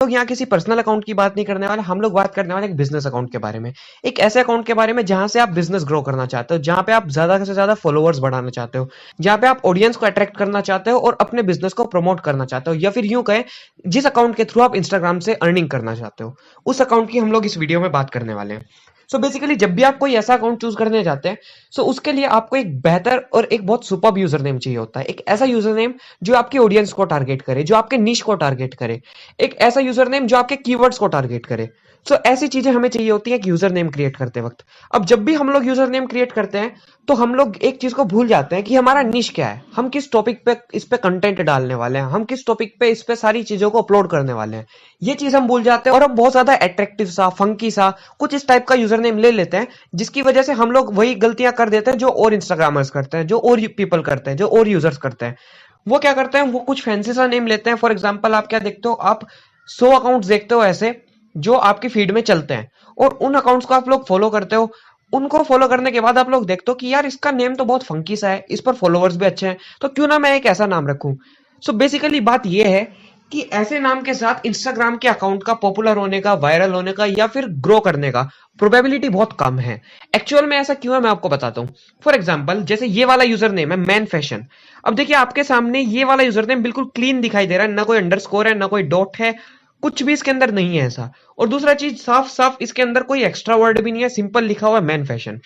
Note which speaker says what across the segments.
Speaker 1: लोग यहाँ किसी पर्सनल अकाउंट की बात नहीं करने वाले, हम लोग बात करने वाले एक बिजनेस अकाउंट के बारे में। एक ऐसे अकाउंट के बारे में जहां से आप बिजनेस ग्रो करना चाहते हो, जहां पे आप ज्यादा से ज्यादा फॉलोअर्स बढ़ाना चाहते हो, जहां पे आप ऑडियंस को अट्रैक्ट करना चाहते हो और अपने बिजनेस को प्रमोट करना चाहते हो, या फिर यूं कहें जिस अकाउंट के थ्रू आप इंस्टाग्राम से अर्निंग करना चाहते हो, उस अकाउंट की हम लोग इस वीडियो में बात करने वाले हैं। सो बेसिकली जब भी आप कोई ऐसा अकाउंट चूज करने जाते हैं, सो उसके लिए आपको एक बेहतर और एक बहुत सुपर्ब यूजर नेम चाहिए होता है। एक ऐसा यूजर नेम जो आपकी ऑडियंस को टारगेट करे, जो आपके निश को टारगेट करे, एक ऐसा यूजर नेम जो आपके कीवर्ड्स को टारगेट करे। सो ऐसी चीजें हमें चाहिए होती है कि यूजर नेम क्रिएट करते वक्त। अब जब भी हम लोग यूजर नेम क्रिएट करते हैं, तो हम लोग एक चीज को भूल जाते हैं कि हमारा निश क्या है, हम किस टॉपिक पे इस पे कंटेंट डालने वाले हैं, हम किस टॉपिक पे इस पे सारी चीजों को अपलोड करने वाले हैं। ये चीज हम भूल जाते हैं और हम बहुत ज्यादा अट्रैक्टिव सा, फंकी सा कुछ इस टाइप का यूजर नेम ले लेते हैं, जिसकी वजह से हम लोग वही गलतियां कर देते हैं जो और इंस्टाग्रामर्स करते हैं, जो और पीपल करते हैं, जो और यूजर्स करते हैं। वो क्या करते हैं, वो कुछ फैंसी सा नेम लेते हैं। फॉर एग्जाम्पल आप क्या देखते हो, आप 100 अकाउंट्स देखते हो ऐसे जो आपकी फीड में चलते हैं, और उन अकाउंट्स को आप लोग फॉलो करते हो। उनको फॉलो करने के बाद आप लोग देखते हो कि यार इसका नेम तो बहुत फंकी सा है, इस पर फॉलोअर्स भी अच्छे हैं, तो क्यों ना मैं एक ऐसा नाम रखूं। सो बेसिकली बात यह है कि ऐसे नाम के साथ इंस्टाग्राम के अकाउंट का पॉपुलर होने का, वायरल होने का या फिर ग्रो करने का प्रोबेबिलिटी बहुत कम है। एक्चुअल में ऐसा क्यों है मैं आपको बताता हूँ। फॉर एग्जाम्पल जैसे ये वाला यूजर नेम है मैन फैशन। अब देखिए आपके सामने ये वाला यूजर नेम बिल्कुल क्लीन दिखाई दे रहा है, ना कोई अंडरस्कोर है, ना कोई डॉट है, कुछ भी इसके अंदर नहीं है ऐसा। और दूसरा चीज, साफ साफ इसके अंदर कोई एक्स्ट्रा वर्ड भी नहीं है, सिंपल लिखा हुआ है मैन फैशन।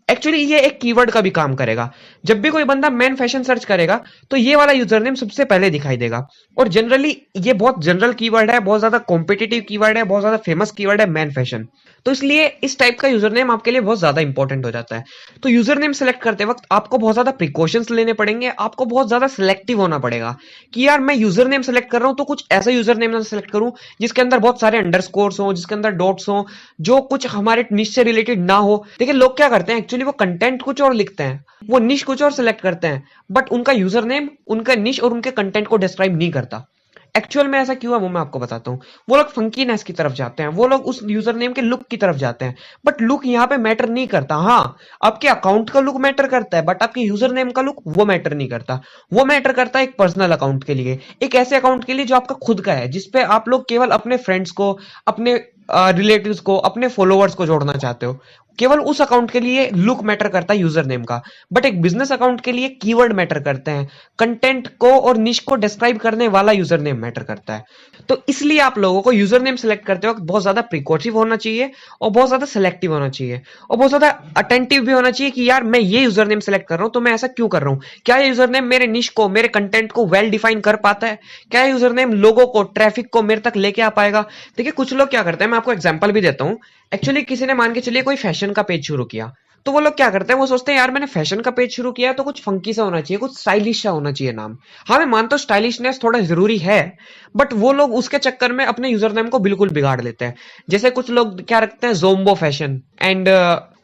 Speaker 1: एक्चुअली ये एक कीवर्ड का भी काम करेगा। जब भी कोई बंदा मैन फैशन सर्च करेगा, तो ये वाला यूजर नेम सबसे पहले दिखाई देगा। और जनरली ये बहुत जनरल कीवर्ड है, बहुत ज्यादा कॉम्पिटिटिव कीवर्ड है, बहुत ज्यादा फेमस कीवर्ड है मैन फैशन। तो इसलिए इस टाइप का यूजर नेम आपके लिए बहुत ज्यादा इंपॉर्टेंट हो जाता है। तो यूजर नेम सेलेक्ट करते वक्त आपको बहुत ज्यादा प्रिकॉशंस लेने पड़ेंगे, आपको बहुत ज्यादा सिलेक्टिव होना पड़ेगा कि यार मैं यूजर नेम सेलेक्ट कर रहा हूं तो कुछ ऐसा यूजर नेम सेलेक्ट करूं जिसके अंदर बहुत सारे अंडरस्कोर्स हो, जिसके अंदर डॉट्स हो, जो कुछ हमारे निश से रिलेटेड ना हो। देखिए लोग क्या करते हैं, एक्चुअली वो कंटेंट कुछ और लिखते हैं, वो निश कुछ और सिलेक्ट करते हैं, बट उनका यूजर नेम उनका निश और उनके कंटेंट को डिस्क्राइब नहीं करता। एक्चुअल में ऐसा क्यों है वो मैं आपको बताता हूँ। वो लोग फंकीनेस की तरफ जाते हैं, वो लोग उस यूजर नेम के लुक की तरफ जाते हैं, बट लुक यहाँ पे मैटर नहीं करता। हाँ, आपके अकाउंट का लुक मैटर करता है, बट आपके यूजर नेम का लुक वो मैटर नहीं करता। वो मैटर करता है एक पर्सनल अकाउंट के लिए, एक ऐसे अकाउंट के लिए जो आपका खुद का है, जिसपे आप लोग केवल अपने फ्रेंड्स को, अपने रिलेटिव्स को, अपने फॉलोअर्स को जोड़ना चाहते हो। केवल उस अकाउंट के लिए लुक मैटर करता है यूजर नेम का, बट एक बिजनेस अकाउंट के लिए कीवर्ड मैटर करते हैं, कंटेंट को और निश को डिस्क्राइब करने वाला यूजर नेम मैटर करता है। तो इसलिए आप लोगों को यूजर नेम सेलेक्ट करते वक्त बहुत ज्यादा प्रिकॉशिव होना चाहिए, और बहुत ज्यादा सिलेक्टिव होना चाहिए, और बहुत ज्यादा अटेंटिव भी होना चाहिए कि यार मैं ये यूजर नेम सेलेक्ट कर रहा हूं तो मैं ऐसा क्यों कर रहा हूं। क्या ये यूजर नेम मेरे निश को, मेरे कंटेंट को वेल डिफाइन कर पाता है? क्या यूजर नेम लोगों को, ट्रैफिक को मेरे तक लेके आ पाएगा? देखिए कुछ लोग क्या करते हैं, मैं आपको एग्जांपल भी देता हूं। एक्चुअली किसी ने मान के चलिए कोई फैशन का पेज शुरू किया, तो वो लोग क्या करते हैं, वो सोचते हैं यार मैंने फैशन का पेज शुरू किया है तो कुछ फंकी सा होना चाहिए, कुछ स्टाइलिश सा होना चाहिए नाम। हाँ मैं मानता हूँ स्टाइलिशनेस थोड़ा जरूरी है, बट वो लोग उसके चक्कर में अपने यूजर नेम को बिल्कुल बिगाड़ लेते हैं। जैसे कुछ लोग क्या रखते हैं, जोम्बो फैशन, एंड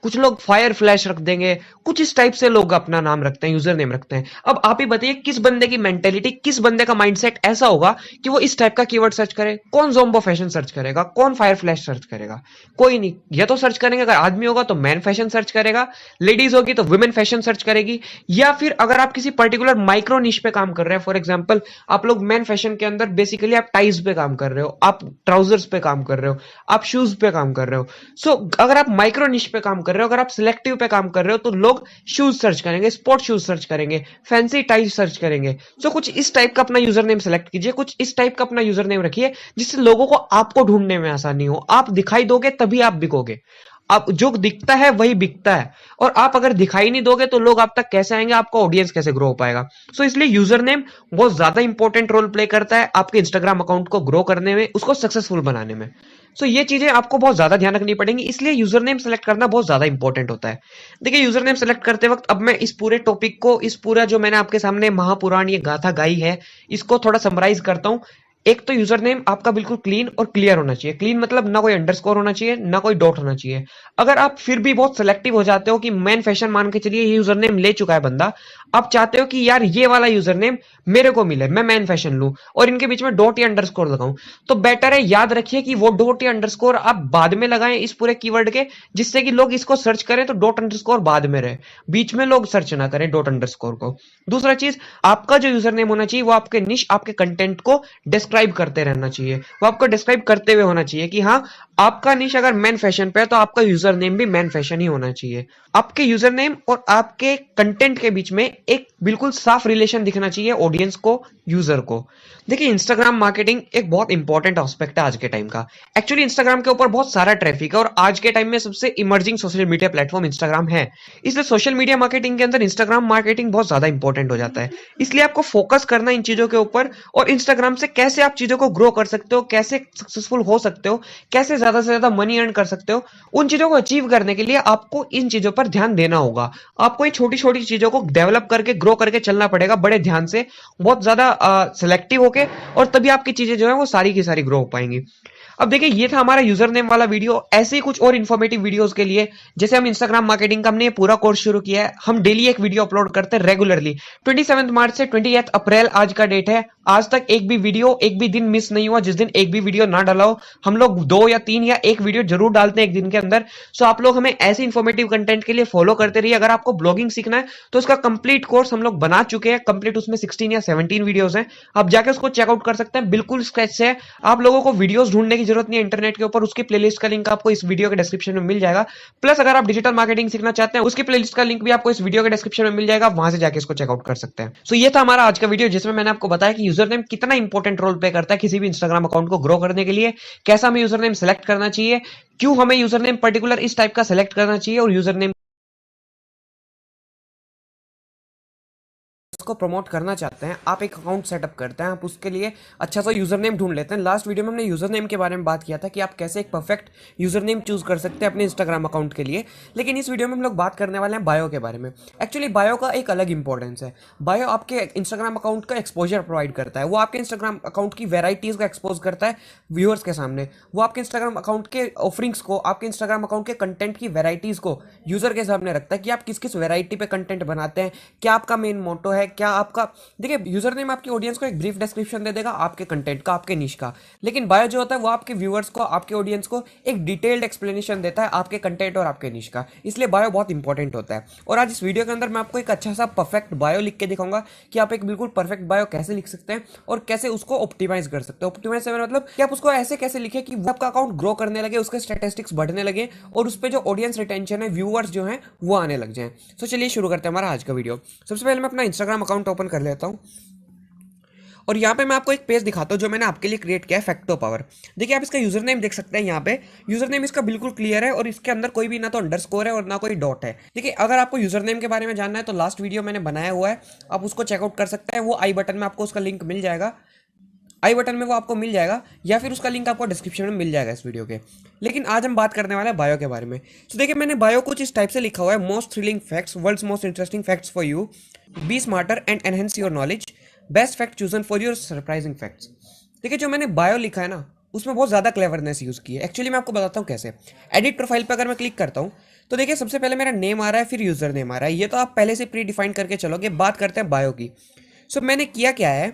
Speaker 1: कुछ लोग फायर फ्लैश रख देंगे, कुछ इस टाइप से लोग अपना नाम रखते हैं, यूजर नेम रखते हैं। अब आप ही बताइए किस बंदे की मेंटेलिटी, किस बंदे का माइंडसेट ऐसा होगा कि वो इस टाइप का कीवर्ड सर्च करे? कौन जोम्बो फैशन सर्च करेगा, कौन फायर फ्लैश सर्च करेगा? कोई नहीं। या तो सर्च करेंगे, अगर आदमी होगा तो मैन फैशन सर्च करेगा, लेडीज होगी तो वुमेन फैशन सर्च करेगी, या फिर अगर आप किसी पर्टिकुलर माइक्रो निश पे काम कर रहे हैं, फॉर एग्जांपल आप लोग मैन फैशन के अंदर बेसिकली आप टाइज पे काम कर रहे हो, आप ट्राउजर्स पे काम कर रहे हो, आप शूज पे काम कर रहे हो। सो अगर आप माइक्रो निश पे काम कर रहे हो, अगर आप सिलेक्टिव पे काम कर रहे हो, तो लोग शूज सर्च करेंगे, स्पोर्ट शूज सर्च करेंगे, फैंसी टाइज सर्च करेंगे। सो कुछ इस टाइप का अपना यूजर नेम सेलेक्ट कीजिए, कुछ इस टाइप का अपना यूजर नेम रखिए जिससे लोगों को आपको ढूंढने में आसानी हो। आप दिखाई दोगे तभी आप बिकोगे। आप जो दिखता है वही बिकता है, और आप अगर दिखाई नहीं दोगे तो लोग आप तक कैसे आएंगे, आपका ऑडियंस कैसे ग्रो हो पाएगा। सो इसलिए यूजर नेम बहुत ज्यादा इंपॉर्टेंट रोल प्ले करता है आपके इंस्टाग्राम अकाउंट को ग्रो करने में, उसको सक्सेसफुल बनाने में। सो ये चीजें आपको बहुत ज्यादा ध्यान रखनी पड़ेंगी, इसलिए यूजर नेम सेलेक्ट करना बहुत ज्यादा इंपॉर्टेंट होता है। देखिए यूजर नेम सेलेक्ट करते वक्त अब मैं इस पूरे टॉपिक को, इस पूरा जो मैंने आपके सामने महापुराण ये गाथा गाई है, इसको थोड़ा समराइज करता हूं। एक तो यूजर नेम आपका बिल्कुल क्लीन और क्लियर होना चाहिए। क्लीन मतलब ना कोई अंडरस्कोर होना चाहिए, ना कोई डॉट होना चाहिए। अगर आप फिर भी बहुत सिलेक्टिव हो जाते हो कि मैन फैशन मान के चलिए ये यूजर नेम ले चुका है बंदा, आप चाहते हो कि यार ये वाला यूजर नेम मेरे को मिले, मैं मैन फैशन लूं और इनके बीच में डॉट या अंडरस्कोर लगाऊं, तो बेटर है याद रखिए कि वो डॉट या अंडरस्कोर आप बाद में लगाएं इस पूरे कीवर्ड के, जिससे कि लोग इसको सर्च करें तो डॉट अंडरस्कोर बाद में रहे, बीच में लोग सर्च ना करें डॉट अंडरस्कोर को। दूसरा चीज, आपका जो यूजर नेम होना चाहिए वो आपके निश, आपके कंटेंट को डिस्क्राइब करते रहना चाहिए, वो आपको डिस्क्राइब करते हुए होना चाहिए कि हाँ, आपका निश अगर मैन फैशन पे है तो आपका यूजर नेम भी मैन फैशन ही होना चाहिए। आपके यूजर नेम और आपके कंटेंट के बीच में एक बिल्कुल साफ रिलेशन दिखना चाहिए ऑडियंस को, यूजर को। देखिए, इंस्टाग्राम मार्केटिंग एक बहुत इंपॉर्टेंट एस्पेक्ट है आज के टाइम का। एक्चुअली इंस्टाग्राम के ऊपर बहुत सारा ट्रैफिक है और आज के टाइम में सबसे emerging social media platform Instagram है। इसलिए सोशल मीडिया मार्केटिंग के अंदर इंस्टाग्राम मार्केटिंग बहुत ज्यादा इंपॉर्टेंट हो जाता है। इसलिए आपको फोकस करना इन चीजों के ऊपर, और इंस्टाग्राम से कैसे आप चीजों को ग्रो कर सकते हो, कैसे सक्सेसफुल हो सकते हो, कैसे ज्यादा से ज्यादा मनी अर्न कर सकते हो, उन चीजों को अचीव करने के लिए आपको इन चीजों पर ध्यान देना होगा। आपको इन छोटी छोटी चीजों को डेवलप करके ग्रो करके चलना पड़ेगा, बड़े ध्यान से, बहुत ज्यादा सिलेक्टिव होके, और तभी आपकी चीजें जो है वो सारी की सारी ग्रो हो पाएंगी। अब देखिए, ये था हमारा यूजर नेम वाला वीडियो। ऐसे ही कुछ और इन्फॉर्मेटिव वीडियोस के लिए, जैसे हम इंस्टाग्राम मार्केटिंग का हमने ये पूरा कोर्स शुरू किया है, हम डेली एक वीडियो अपलोड करते हैं रेगुलरली। 27 मार्च से 28 अप्रैल आज का डेट है। आज तक एक भी वीडियो, एक भी दिन मिस नहीं हुआ जिस दिन एक भी वीडियो ना डाला हो। हम लोग 2 या 3 या एक वीडियो जरूर डालते हैं एक दिन के अंदर। सो आप लोग हमें ऐसे इन्फॉर्मेटिव कंटेंट के लिए फॉलो करते रहिए। अगर आपको ब्लॉगिंग सीखना है तो उसका कंप्लीट कोर्स हम लोग बना चुके हैं, कंप्लीट उसमें 16 या 17 वीडियोस हैं, आप जाके उसको चेकआउट कर सकते हैं, बिल्कुल स्क्रैच से है। आप लोगों को वीडियोस ढूंढने की जरूरत नहीं है इंटरनेट के ऊपर, उसकी प्लेलिस्ट का लिंक आपको इस वीडियो के डिस्क्रिप्शन में मिल जाएगा। प्लस अगर आप डिजिटल मार्केटिंग सीखना चाहते हैं, उसकी प्लेलिस्ट का लिंक भी आपको इस वीडियो के डिस्क्रिप्शन में मिल जाएगा, वहां से जाके इसको चेकआउट कर सकते हैं। सो ये था हमारा आज का वीडियो, जिसमें मैंने आपको बताया कि यूजर नेम कितना इंपॉर्टेंट रोल प्ले करता है किसी भी इंस्टाग्राम अकाउंट को ग्रो करने के लिए, कैसा हमें यूजर नेम सेलेक्ट करना चाहिए, क्यों हमें यूजर नेम पर्टिकुलर इस टाइप का सेलेक्ट करना चाहिए, और यूजर नेम को प्रमोट करना चाहते हैं, आप एक अकाउंट सेटअप करते हैं, आप उसके लिए अच्छा सा यूजर नेम ढूंढ लेते हैं। लास्ट वीडियो में हमने यूजर नेम के बारे में बात किया था कि आप कैसे एक परफेक्ट यूजर नेम चूज कर सकते हैं अपने इंस्टाग्राम अकाउंट के लिए। लेकिन इस वीडियो में हम लोग बात करने वाले हैं बायो के बारे में। एक्चुअली बायो का एक अलग इंपॉर्टेंस है। बायो आपके इंस्टाग्राम अकाउंट का एक्सपोजर प्रोवाइड करता है, वो आपके इंस्टाग्राम अकाउंट की वेराइटीज को एक्सपोज करता है व्यूअर्स के सामने। वो आपके इंस्टाग्राम अकाउंट के ऑफरिंग्स को, आपके इंस्टाग्राम अकाउंट के कंटेंट की वेराइटीज को यूजर के सामने रखता है कि आप किस किस वेराइटी पे कंटेंट बनाते हैं, क्या आपका मेन मोटो है, क्या आपका। देखिए, यूजर नेम आपकी ऑडियंस को एक ब्रीफ डिस्क्रिप्शन दे देगा आपके कंटेंट का, आपके निश का। लेकिन बायो जो होता है वो आपके व्यूअर्स को, आपके ऑडियंस को एक डिटेल्ड एक्सप्लेनेशन देता है आपके कंटेंट और आपके निश का। इसलिए बायो बहुत इंपॉर्टेंट होता है। और आज इस वीडियो के अंदर मैं आपको एक अच्छा सा परफेक्ट बायो लिख के दिखाऊंगा कि आप एक बिल्कुल परफेक्ट बायो कैसे लिख सकते हैं और कैसे उसको ऑप्टिमाइज कर सकते हैं। ऑप्टिमाइज से मतलब कि आप उसको ऐसे कैसे लिखे कि आपका अकाउंट ग्रो करने लगे, उसके स्टैटिस्टिक्स बढ़ने लगे और उस पर जो ऑडियंस रिटेंशन है, व्यूअर्स जो है वो आने लग जाए। तो चलिए शुरू करते हैं हमारा आज का वीडियो। सबसे पहले मैं अपना इंस्टाग्राम अकाउंट ओपन कर लेता हूँ और यहाँ पे मैं आपको एक पेज दिखाता हूँ जो मैंने आपके लिए क्रिएट किया है, फैक्टो पावर। देखिए, आप इसका यूजर नेम देख सकते हैं। यहाँ पे यूजर नेम इसका बिल्कुल क्लियर है और इसके अंदर कोई भी ना तो अंडरस्कोर है और ना कोई डॉट है। देखिए, अगर आपको यूजर नेम के बारे में जानना है तो लास्ट वीडियो मैंने बनाया हुआ है, आप उसको चेकआउट कर सकते हैं। वो आई बटन में आपको उसका लिंक मिल जाएगा, आई बटन में वो आपको मिल जाएगा, या फिर उसका लिंक आपको डिस्क्रिप्शन में मिल जाएगा इस वीडियो के। लेकिन आज हम बात करने वाले हैं बायो के बारे में। तो देखिए, मैंने बायो कुछ इस टाइप से लिखा हुआ है, most thrilling facts, world's most interesting facts for you, be smarter and enhance your knowledge, best fact chosen for your surprising facts. देखिए, जो मैंने बायो लिखा है ना, उसमें बहुत ज़्यादा क्लेवरनेस यूज़ की है। एक्चुअली मैं आपको बताता हूँ कैसे। एडिट प्रोफाइल पर अगर मैं क्लिक करता हूँ तो देखिए, सबसे पहले मेरा नेम आ रहा है, फिर यूज़र नेम आ रहा है। ये तो आप पहले से प्री डिफाइन करके चलोगे। बात करते हैं बायो की। सो मैंने किया क्या है,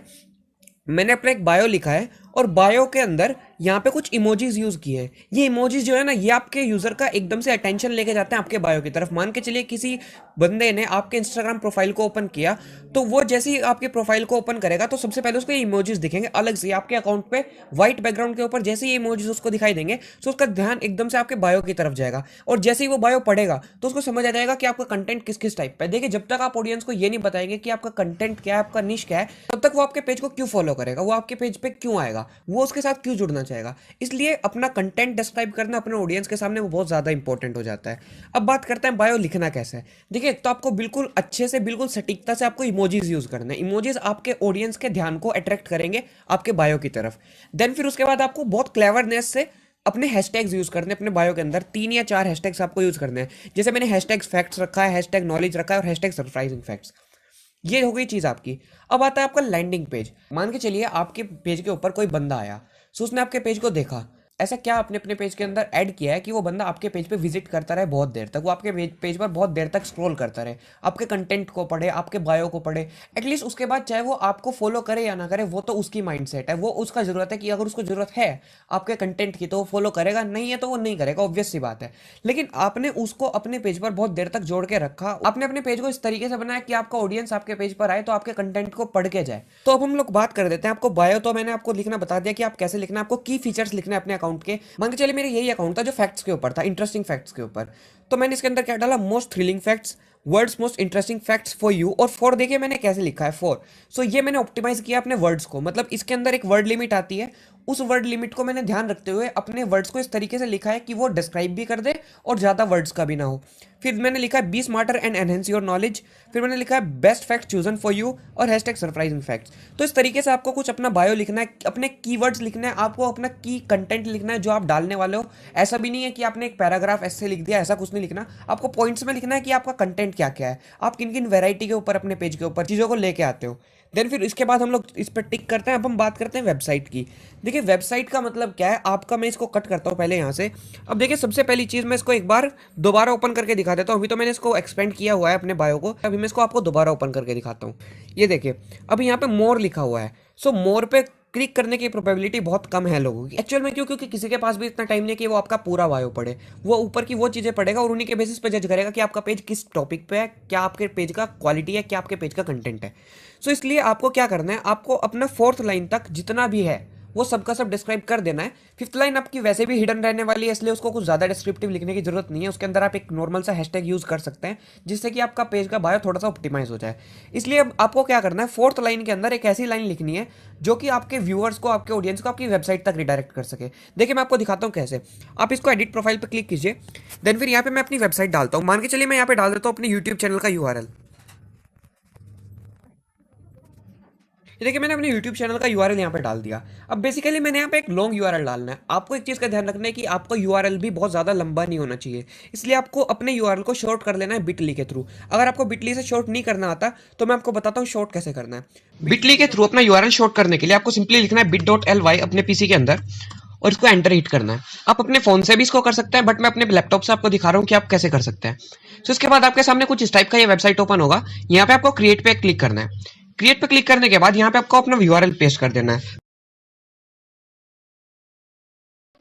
Speaker 1: मैंने अपना एक बायो लिखा है और बायो के अंदर यहाँ पे कुछ इमोजीज यूज किए हैं। ये इमोजीज जो है ना, ये आपके यूजर का एकदम से अटेंशन लेके जाते हैं आपके बायो की तरफ। मान के चलिए किसी बंदे ने आपके इंस्टाग्राम प्रोफाइल को ओपन किया, तो वो जैसे ही आपके प्रोफाइल को ओपन करेगा तो सबसे पहले उसको ये इमोजीज दिखेंगे अलग से आपके अकाउंट पे, व्हाइट बैकग्राउंड के ऊपर। जैसे ही ये इमोजीज उसको दिखाई देंगे तो उसका ध्यान एकदम से आपके बायो की तरफ जाएगा, और जैसे ही वो बायो पढ़ेगा तो उसको समझ आ जाएगा कि आपका कंटेंट किस किस टाइप पे। देखिए, जब तक आप ऑडियंस को ये नहीं बताएंगे कि आपका कंटेंट क्या है, आपका निश क्या है, तब तक वो आपके पेज को क्यों फॉलो करेगा, वो आपके पेज पे क्यों आएगा, वो उसके साथ क्यों जुड़ना चाहेगा। इसलिए अपना कंटेंट डिस्क्राइब करना अपने ऑडियंस के सामने वो बहुत ज्यादा इंपॉर्टेंट हो जाता है। अब बात करते हैं बायो लिखना कैसे है। देखिए, तो आपको बिल्कुल अच्छे से, बिल्कुल सटीकता से आपको इमोजीज यूज करना है। इमोजीज आपके ऑडियंस के ध्यान को अट्रैक्ट करेंगे आपके बायो की तरफ। देन फिर उसके बाद आपको बहुत क्लेवरनेस से अपने हैशटैग्स यूज करने हैं अपने बायो के अंदर। 3 या 4 हैशटैग्स आपको यूज करने हैं। जैसे मैंने हैशटैग फैक्ट्स रखा है, हैशटैग नॉलेज रखा है और हैशटैग सरप्राइजिंग फैक्ट्स। ये हो गई चीज आपकी। अब आता है आपका लैंडिंग पेज। मान के चलिए आपके पेज के ऊपर कोई बंदा आया, सो उसने आपके पेज को देखा, ऐसा क्या आपने अपने पेज के अंदर ऐड किया है कि वो बंदा आपके पेज पे विजिट करता रहे बहुत देर तक, वो आपके पेज पर बहुत देर तक स्क्रॉल करता रहे, आपके कंटेंट को पढ़े, आपके बायो को पढ़े, एटलीस्ट उसके बाद चाहे वो आपको फॉलो करे या ना करे, वो तो उसकी माइंडसेट है, वो उसका जरूरत है कि अगर उसको जरूरत है आपके कंटेंट की तो वो फॉलो करेगा, नहीं है तो वो नहीं करेगा, ऑब्वियस सी बात है। लेकिन आपने उसको अपने पेज पर बहुत देर तक जोड़ के रखा, आपने अपने पेज को इस तरीके से बनाया कि आपका ऑडियंस आपके पेज पर आए तो आपके कंटेंट को पढ़ के जाए। तो अब हम लोग बात कर देते हैं, आपको बायो तो मैंने आपको लिखना बता दिया कि आप कैसे लिखना है, आपको की फीचर्स लिखना है अपने अकाउंट के। मान के चलिए मेरे यही अकाउंट था जो फैक्ट्स के ऊपर था, इंटरेस्टिंग फैक्ट्स के ऊपर, तो मैंने इसके अंदर क्या डाला, most thrilling facts, words most interesting facts for you, और फॉर देखिए मैंने कैसे लिखा है फॉर। सो ये मैंने ऑप्टिमाइज किया अपने वर्ड्स को, मतलब इसके अंदर एक वर्ड लिमिट आती है, उस वर्ड लिमिट को मैंने ध्यान रखते हुए अपने वर्ड्स को इस तरीके से लिखा है कि वो डिस्क्राइब भी कर दे और ज़्यादा वर्ड्स का भी ना हो। फिर मैंने लिखा है B smarter and enhance your knowledge, फिर मैंने लिखा है best fact chosen for you और हैशटैग सरप्राइजिंग फैक्ट्स। तो इस तरीके से आपको कुछ अपना बायो लिखना है, अपने कीवर्ड्स लिखना है, आपको अपना की कंटेंट लिखना है जो आप डालने वाले हो। ऐसा भी नहीं है कि आपने एक पैराग्राफ ऐसे लिख दिया, ऐसा कुछ नहीं लिखना, आपको पॉइंट्स में लिखना है कि आपका कंटेंट क्या क्या है, आप किन किन वैरायटी के ऊपर अपने पेज के ऊपर चीज़ों को लेके आते हो। देन फिर इसके बाद हम लोग इस पर टिक करते हैं। अब हम बात करते हैं वेबसाइट की। देखिए वेबसाइट का मतलब क्या है आपका, मैं इसको कट करता हूँ पहले यहाँ से। अब देखिए सबसे पहली चीज़ मैं इसको एक बार दोबारा ओपन करके दिखा देता हूँ। अभी तो मैंने इसको एक्सपेंड किया हुआ है अपने बायो को, अभी मैं इसको आपको दोबारा ओपन करके दिखाता हूँ। ये देखिए अभी यहाँ पे मोर लिखा हुआ है, सो मोर पे क्लिक करने की प्रोबेबिलिटी बहुत कम है लोगों की एक्चुअल में। क्यों? क्योंकि किसी के पास भी इतना टाइम नहीं है कि वो आपका पूरा बायो पढ़े, वो ऊपर की वो चीज़ें पढ़ेगा और उन्हीं के बेसिस पे जज करेगा कि आपका पेज किस टॉपिक पे है, क्या आपके पेज का क्वालिटी है, क्या आपके पेज का कंटेंट है। सो इसलिए आपको क्या करना है, आपको अपना फोर्थ लाइन तक जितना भी है वो सबका सब डिस्क्राइब कर देना है। फिफ्थ लाइन आपकी वैसे भी हिडन रहने वाली है, इसलिए उसको कुछ ज़्यादा डिस्क्रिप्टिव लिखने की जरूरत नहीं है। उसके अंदर आप एक नॉर्मल सा हैशटैग यूज़ कर सकते हैं जिससे कि आपका पेज का बायो थोड़ा सा ऑप्टिमाइज हो जाए। इसलिए अब आपको क्या करना है, फोर्थ लाइन के अंदर एक ऐसी लाइन लिखनी है जो कि आपके व्यूअर्स को, आपके ऑडियंस को आपकी वेबसाइट तक रिडायरेक्ट कर सके। देखिए मैं आपको दिखाता हूँ कैसे। आप इसको एडिट प्रोफाइल पर क्लिक कीजिए, देन फिर यहाँ पे मैं अपनी वेबसाइट डालता हूँ। मान के चलिए मैं यहाँ पे डाल देता हूँ अपने यूट्यूब चैनल का यूआरएल। ये देखिए मैंने अपने YouTube चैनल का यूआरएल यहाँ पे डाल दिया। अब बेसिकली मैंने यहाँ पे एक लॉन्ग यूआरएल डालना है। आपको एक चीज़ का ध्यान रखना है कि आपका यूआरएल भी बहुत ज़्यादा लंबा नहीं होना चाहिए, इसलिए आपको अपने यूआरएल को शॉर्ट कर लेना है बिटली के थ्रू। अगर आपको बिटली से शॉर्ट नहीं करना आता तो मैं आपको बताता हूँ शॉर्ट कैसे करना है। बिटली के थ्रू अपना यूआरएल शॉर्ट करने के लिए आपको सिंपली लिखना है bit.ly अपने पीसी के अंदर और इसको एंटर हिट करना है। आप अपने फोन से भी इसको कर सकते हैं, बट मैं अपने लैपटॉप से आपको दिखा रहा हूँ कि आप कैसे कर सकते हैं। तो इसके बाद आपके सामने कुछ इस टाइप का ये वेबसाइट ओपन होगा। यहाँ पे आपको क्रिएट पे क्लिक करना है। क्रिएट पे क्लिक करने के बाद यहाँ पे आपको अपना यूआरएल पेस्ट कर देना है।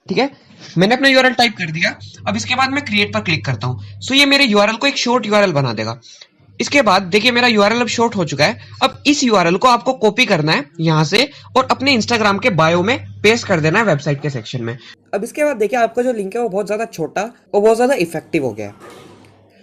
Speaker 1: ठीक है, मैंने अपना यूआरएल टाइप कर दिया। अब इसके बाद मैं क्रिएट पर क्लिक करता हूँ, सो ये मेरे यूआरएल को एक शॉर्ट यूआरएल बना देगा। इसके बाद देखिए मेरा यूआरएल अब शॉर्ट हो चुका है। अब इस यूआरएल को आपको कॉपी करना है यहाँ से और अपने इंस्टाग्राम के बायो में पेस्ट कर देना है वेबसाइट के सेक्शन में। अब इसके बाद देखिए आपका जो लिंक है वो बहुत ज्यादा छोटा और बहुत ज्यादा इफेक्टिव हो गया है।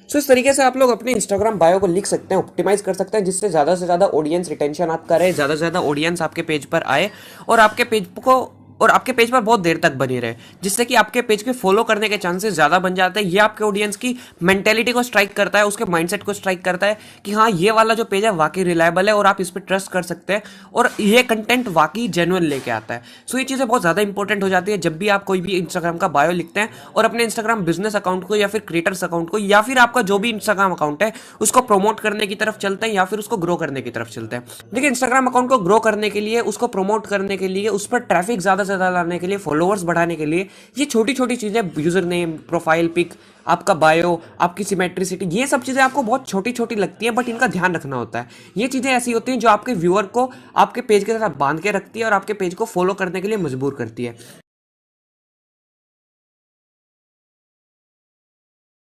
Speaker 1: सो इस तरीके से आप लोग अपने इंस्टाग्राम बायो को लिख सकते हैं, ऑप्टिमाइज कर सकते हैं, जिससे ज़्यादा से ज़्यादा ऑडियंस रिटेंशन आपका रहे, ज़्यादा से ज़्यादा ऑडियंस आपके पेज पर आए और आपके पेज पर बहुत देर तक बनी रहे, जिससे कि आपके पेज के फॉलो करने के चांसेस ज़्यादा बन जाते हैं। ये आपके ऑडियंस की मेंटेलिटी को स्ट्राइक करता है, उसके माइंडसेट को स्ट्राइक करता है कि हाँ ये वाला जो पेज है वाकई रिलायबल है और आप इस पर ट्रस्ट कर सकते हैं और ये कंटेंट वाकई जेन्युइन लेके आता है। सो ये चीज़ें बहुत ज़्यादा इंपॉर्टेंट हो जाती है जब भी आप कोई भी इंस्टाग्राम का बायो लिखते हैं और अपने इंस्टाग्राम बिजनेस अकाउंट को या फिर क्रिएटर्स अकाउंट को या फिर आपका जो भी इंस्टाग्राम अकाउंट है उसको प्रमोट करने की तरफ चलते हैं या फिर उसको ग्रो करने की तरफ चलते हैं। देखिए इंस्टाग्राम अकाउंट को ग्रो करने के लिए, उसको प्रमोट करने के लिए, उस पर ट्रैफिक ज़्यादा से ज़्यादा लाने के लिए, फॉलोअर्स बढ़ाने के लिए ये छोटी छोटी चीज़ें, यूजर नेम, प्रोफाइल पिक, आपका बायो, आपकी सिमेट्रिसिटी, ये सब चीज़ें आपको बहुत छोटी छोटी लगती है बट इनका ध्यान रखना होता है। ये चीज़ें ऐसी होती हैं जो आपके व्यूअर को आपके पेज के साथ बांध के रखती है और आपके पेज को फॉलो करने के लिए मजबूर करती है।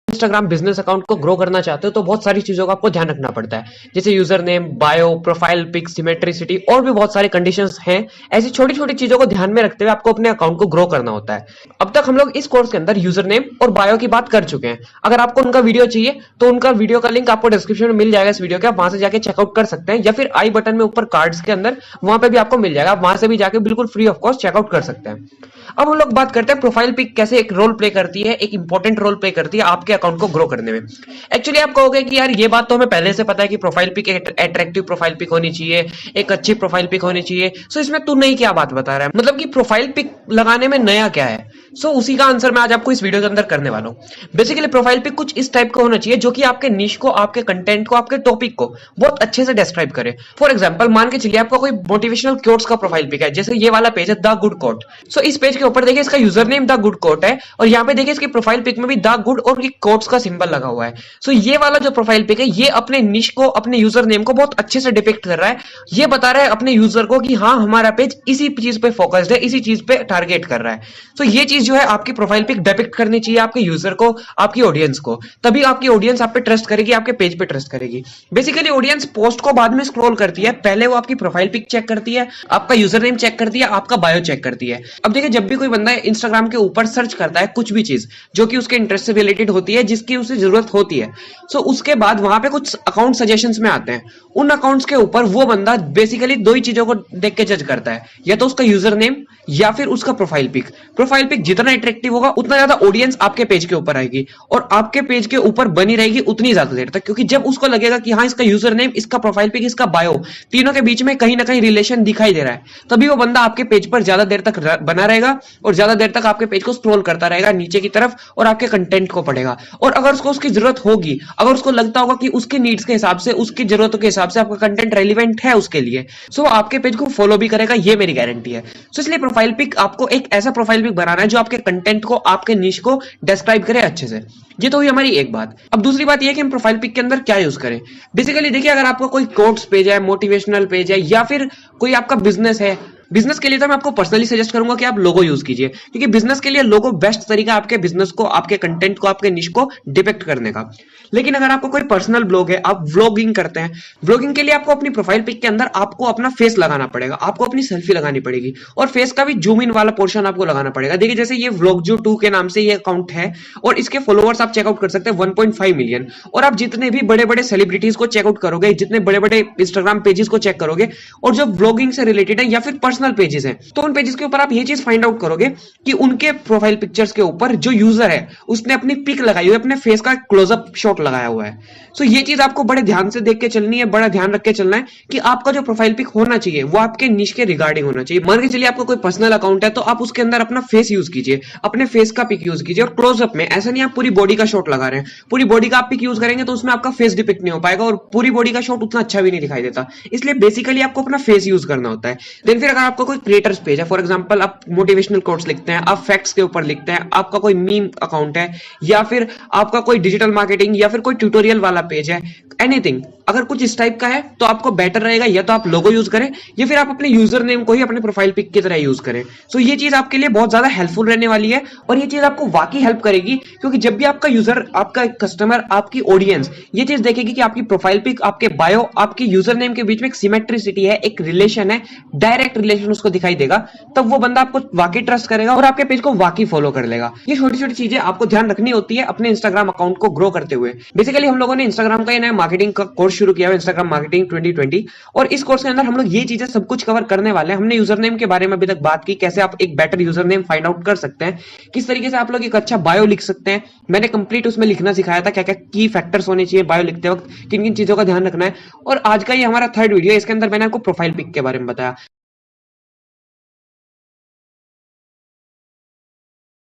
Speaker 1: इंस्टाग्राम बिजनेस अकाउंट को ग्रो करना चाहते हो तो बहुत सारी चीजों का आपको ध्यान रखना पड़ता है, जैसे user name, bio, profile pic, symmetricity और भी बहुत सारे कंडीशंस हैं। ऐसी छोटी छोटी चीजों को ध्यान में रखते हुए आपको अपने अकाउंट को ग्रो करना होता है। अब तक हम लोग इस कोर्स के अंदर यूजर नेम और बायो की बात कर चुके हैं। अगर आपको उनका वीडियो चाहिए तो उनका वीडियो का लिंक आपको डिस्क्रिप्शन में मिल जाएगा इस वीडियो के, आप वहां से जाके चेकआउट कर सकते हैं, या फिर आई बटन में ऊपर कार्ड्स के अंदर वहां पे भी आपको मिल जाएगा, आप वहां से भी जाके बिल्कुल फ्री ऑफ कॉस्ट चेकआउट कर सकते हैं। अब हम लोग बात करते हैं प्रोफाइल पिक कैसे एक रोल प्ले करती है, एक इंपॉर्टेंट रोल प्ले करती है आपके अकाउंट को ग्रो करने में। एक्चुअली आप कहोगे कि यार ये बात तो हमें पहले से पता है कि प्रोफाइल पिक एक अट्रैक्टिव प्रोफाइल पिक होनी चाहिए, एक अच्छी प्रोफाइल पिक होनी चाहिए, सो इसमें तू नई क्या बात बता रहा है, मतलब कि प्रोफाइल पिक लगाने में नया क्या है। सो उसी का आंसर मैं आज आपको इस वीडियो के अंदर करने वाला हूँ। बेसिकली प्रोफाइल पिक कुछ इस टाइप का होना चाहिए जो कि आपके निश को, आपके कंटेंट को, आपके टॉपिक को बहुत अच्छे से डिस्क्राइब करे। फॉर एग्जांपल मान के चलिए आपका कोई मोटिवेशनल कोट्स का प्रोफाइल पिक है, जैसे ये वाला पेज है द गुड कोट। सो इस पेज के ऊपर देखिए इसका user name the good quote है और यहाँ पे देखिए इसकी प्रोफाइल पिक में भी द गुड और कोट्स का सिंबल लगा हुआ है। सो ये वाला जो प्रोफाइल पिक है ये अपने निश को, अपने यूजर नेम को बहुत अच्छे से डिपिक्ट कर रहा है। ये बता रहा है अपने यूजर को कि हाँ हमारा पेज इसी चीज पे फोकस्ड है, इसी चीज पे टारगेट कर रहा है। सो ये चीज जो है आपकी प्रोफाइल पिक डिपिक्ट करनी चाहिए आपके यूजर को, आपकी ऑडियंस को, तभी आपकी ऑडियंस आप पे ट्रस्ट करेगी, आपके पेज पे ट्रस्ट करेगी। बेसिकली ऑडियंस पोस्ट को बाद में स्क्रॉल करती है, पहले वो आपकी प्रोफाइल पिक चेक करती है, आपका यूजर नेम चेक करती है, आपका बायो चेक करती है। अब देखिए जब भी कोई बंदा इंस्टाग्राम के ऊपर सर्च करता है कुछ भी चीज जो कि उसके इंटरेस्ट से रिलेटेड होती है, जिसकी उसे जरूरत होती है, सो उसके बाद वहां पे कुछ अकाउंट सजेशंस में आते हैं। उन अकाउंट्स के ऊपर वो बंदा बेसिकली दो ही चीजों को देख के जज करता है, या तो उसका यूजर नेम या फिर उसका प्रोफाइल पिक। प्रोफाइल पिक जितना अट्रैक्टिव होगा उतना ज्यादा ऑडियंस आपके पेज के ऊपर आएगी और आपके पेज के ऊपर बनी रहेगी उतनी ज्यादा देर तक, क्योंकि जब उसको लगेगा कि हाँ इसका यूजर नेम, इसका प्रोफाइल पिक, इसका बायो, तीनों के बीच में कहीं ना कहीं रिलेशन दिखाई दे रहा है, तभी वो बंदा आपके पेज पर ज्यादा देर तक बना रहेगा और ज्यादा देर तक आपके पेज को स्क्रॉल करता रहेगा नीचे की तरफ और आपके कंटेंट को पढ़ेगा। और अगर उसको उसकी जरूरत होगी, अगर उसको लगता होगा कि उसके नीड्स के हिसाब से, उसकी जरूरतों के हिसाब से आपका कंटेंट रेलिवेंट है उसके लिए, सो आपके पेज को फॉलो भी करेगा, ये मेरी गारंटी है। सो इसलिए प्रोफाइल पिक आपको एक ऐसा प्रोफाइल पिक बनाना है जो आपके कंटेंट को, आपके निश को डिस्क्राइब करे अच्छे से। ये तो हुई हमारी एक बात। अब दूसरी बात ये है कि हम प्रोफाइल पिक के अंदर क्या यूज करें। बेसिकली देखिए अगर आपका कोई कोट्स पेज है, मोटिवेशनल पेज है, या फिर कोई आपका बिजनेस है, बिजनेस के लिए तो मैं आपको पर्सनली सजेस्ट करूंगा कि आप लोगो यूज कीजिए, क्योंकि बिजनेस के लिए लोगो बेस्ट तरीका आपके बिजनेस को, आपके कंटेंट को, आपके निश को डिपिक्ट करने का। लेकिन अगर आपको कोई पर्सनल ब्लॉग है, आप व्लॉगिंग करते हैं, व्लॉगिंग के लिए आपको अपनी प्रोफाइल पिक के अंदर आपको अपना फेस लगाना पड़ेगा, आपको अपनी सेल्फी लगानी पड़ेगी और फेस का भी जूम इन वाला पोर्शन आपको लगाना पड़ेगा। देखिए जैसे ये व्लॉगजू 2 के नाम से ये अकाउंट है और इसके फॉलोअर्स आप चेकआउट कर सकते हैं 1.5 मिलियन। और आप जितने भी बड़े बड़े सेलिब्रिटीज को चेकआउट करोगे, जितने बड़े बड़े इंस्टाग्राम पेजेस को चेक करोगे और जो व्लॉगिंग से रिलेटेड है या फिर पर्सनल पेजेस है, तो उन पेजेस के ऊपर आप ये चीज फाइंड आउट करोगे कि उनके प्रोफाइल पिक्चर्स के ऊपर जो यूजर है उसने अपनी पिक लगाई हुई है, अपने फेस का क्लोजअप शॉट लगाया हुआ है। सो ये चीज आपको बड़े ध्यान से देख के चलनी है, बड़ा ध्यान रख के चलना है कि आपका जो प्रोफाइल पिक होना चाहिए वो आपके निश के रिगार्डिंग होना चाहिए। मान के चलिए आपका कोई पर्सनल अकाउंट है तो आप उसके अंदर अपना फेस यूज कीजिए, अपने फेस का पिक यूज कीजिए और क्लोजअप में, ऐसा नहीं आप पूरी बॉडी का शॉट लगा रहे हैं। पूरी बॉडी का आप पिक यूज करेंगे तो उसमें आपका फेस डिपिक्ट नहीं हो पाएगा और पूरी बॉडी का शॉट उतना अच्छा भी नहीं दिखाई देता। इसलिए बेसिकली आपको अपना फेस यूज करना होता है। देन फिर अगर आपका कोई क्रिएटर्स पेज है, फॉर एग्जांपल आप मोटिवेशनल कोट्स लिखते हैं, आप फैक्ट्स के ऊपर लिखते हैं, आपका कोई मीम अकाउंट है या फिर आपका कोई डिजिटल मार्केटिंग या फिर कोई ट्यूटोरियल वाला पेज है, एनीथिंग, अगर कुछ इस टाइप का है तो आपको बेटर रहेगा या तो आप लोगो यूज करें या फिर आप अपने यूजर नेम को ही अपने प्रोफाइल पिक की तरह यूज करें। सो ये चीज आपके लिए बहुत ज्यादा हेल्पफुल रहने वाली है और ये चीज आपको वाकई हेल्प करेगी, क्योंकि जब भी आपका यूजर, आपका कस्टमर, आपकी ऑडियंस ये चीज देखेगी कि आपकी प्रोफाइल पिक, आपके बायो, आपके यूजर नेम के बीच में एक सिमेट्रिसिटी है, एक रिलेशन है, डायरेक्ट रिलेशन उसको दिखाई देगा, तब वो बंदा आपको वाकई ट्रस्ट करेगा और आपके पेज को वाकई फॉलो कर लेगा। ये छोटी छोटी चीजें आपको ध्यान रखनी होती है अपने इंस्टाग्राम अकाउंट को ग्रो करते हुए। बेसिकली हम लोगों ने इंस्टाग्राम का नया मार्केटिंग का कोर्स शुरू किया है, इंस्टाग्राम मार्केटिंग 2020, और इस कोर्स के अंदर हम लोग ये चीजें सब कुछ कवर करने वाले हैं। हमने यूजर नेम के बारे में अभी तक बात की, कैसे आप एक better user name find out कर सकते हैं, किस तरीके से आप लोग एक अच्छा बायो लिख सकते हैं। मैंने कंप्लीट उसमें लिखना सिखाया था, क्या क्या की फैक्टर्स होने चाहिए बायो लिखते वक्त, किन किन चीजों का ध्यान रखना है। और आज का ये हमारा थर्ड वीडियो है, इसके अंदर मैंने आपको प्रोफाइल पिक के बारे में बताया।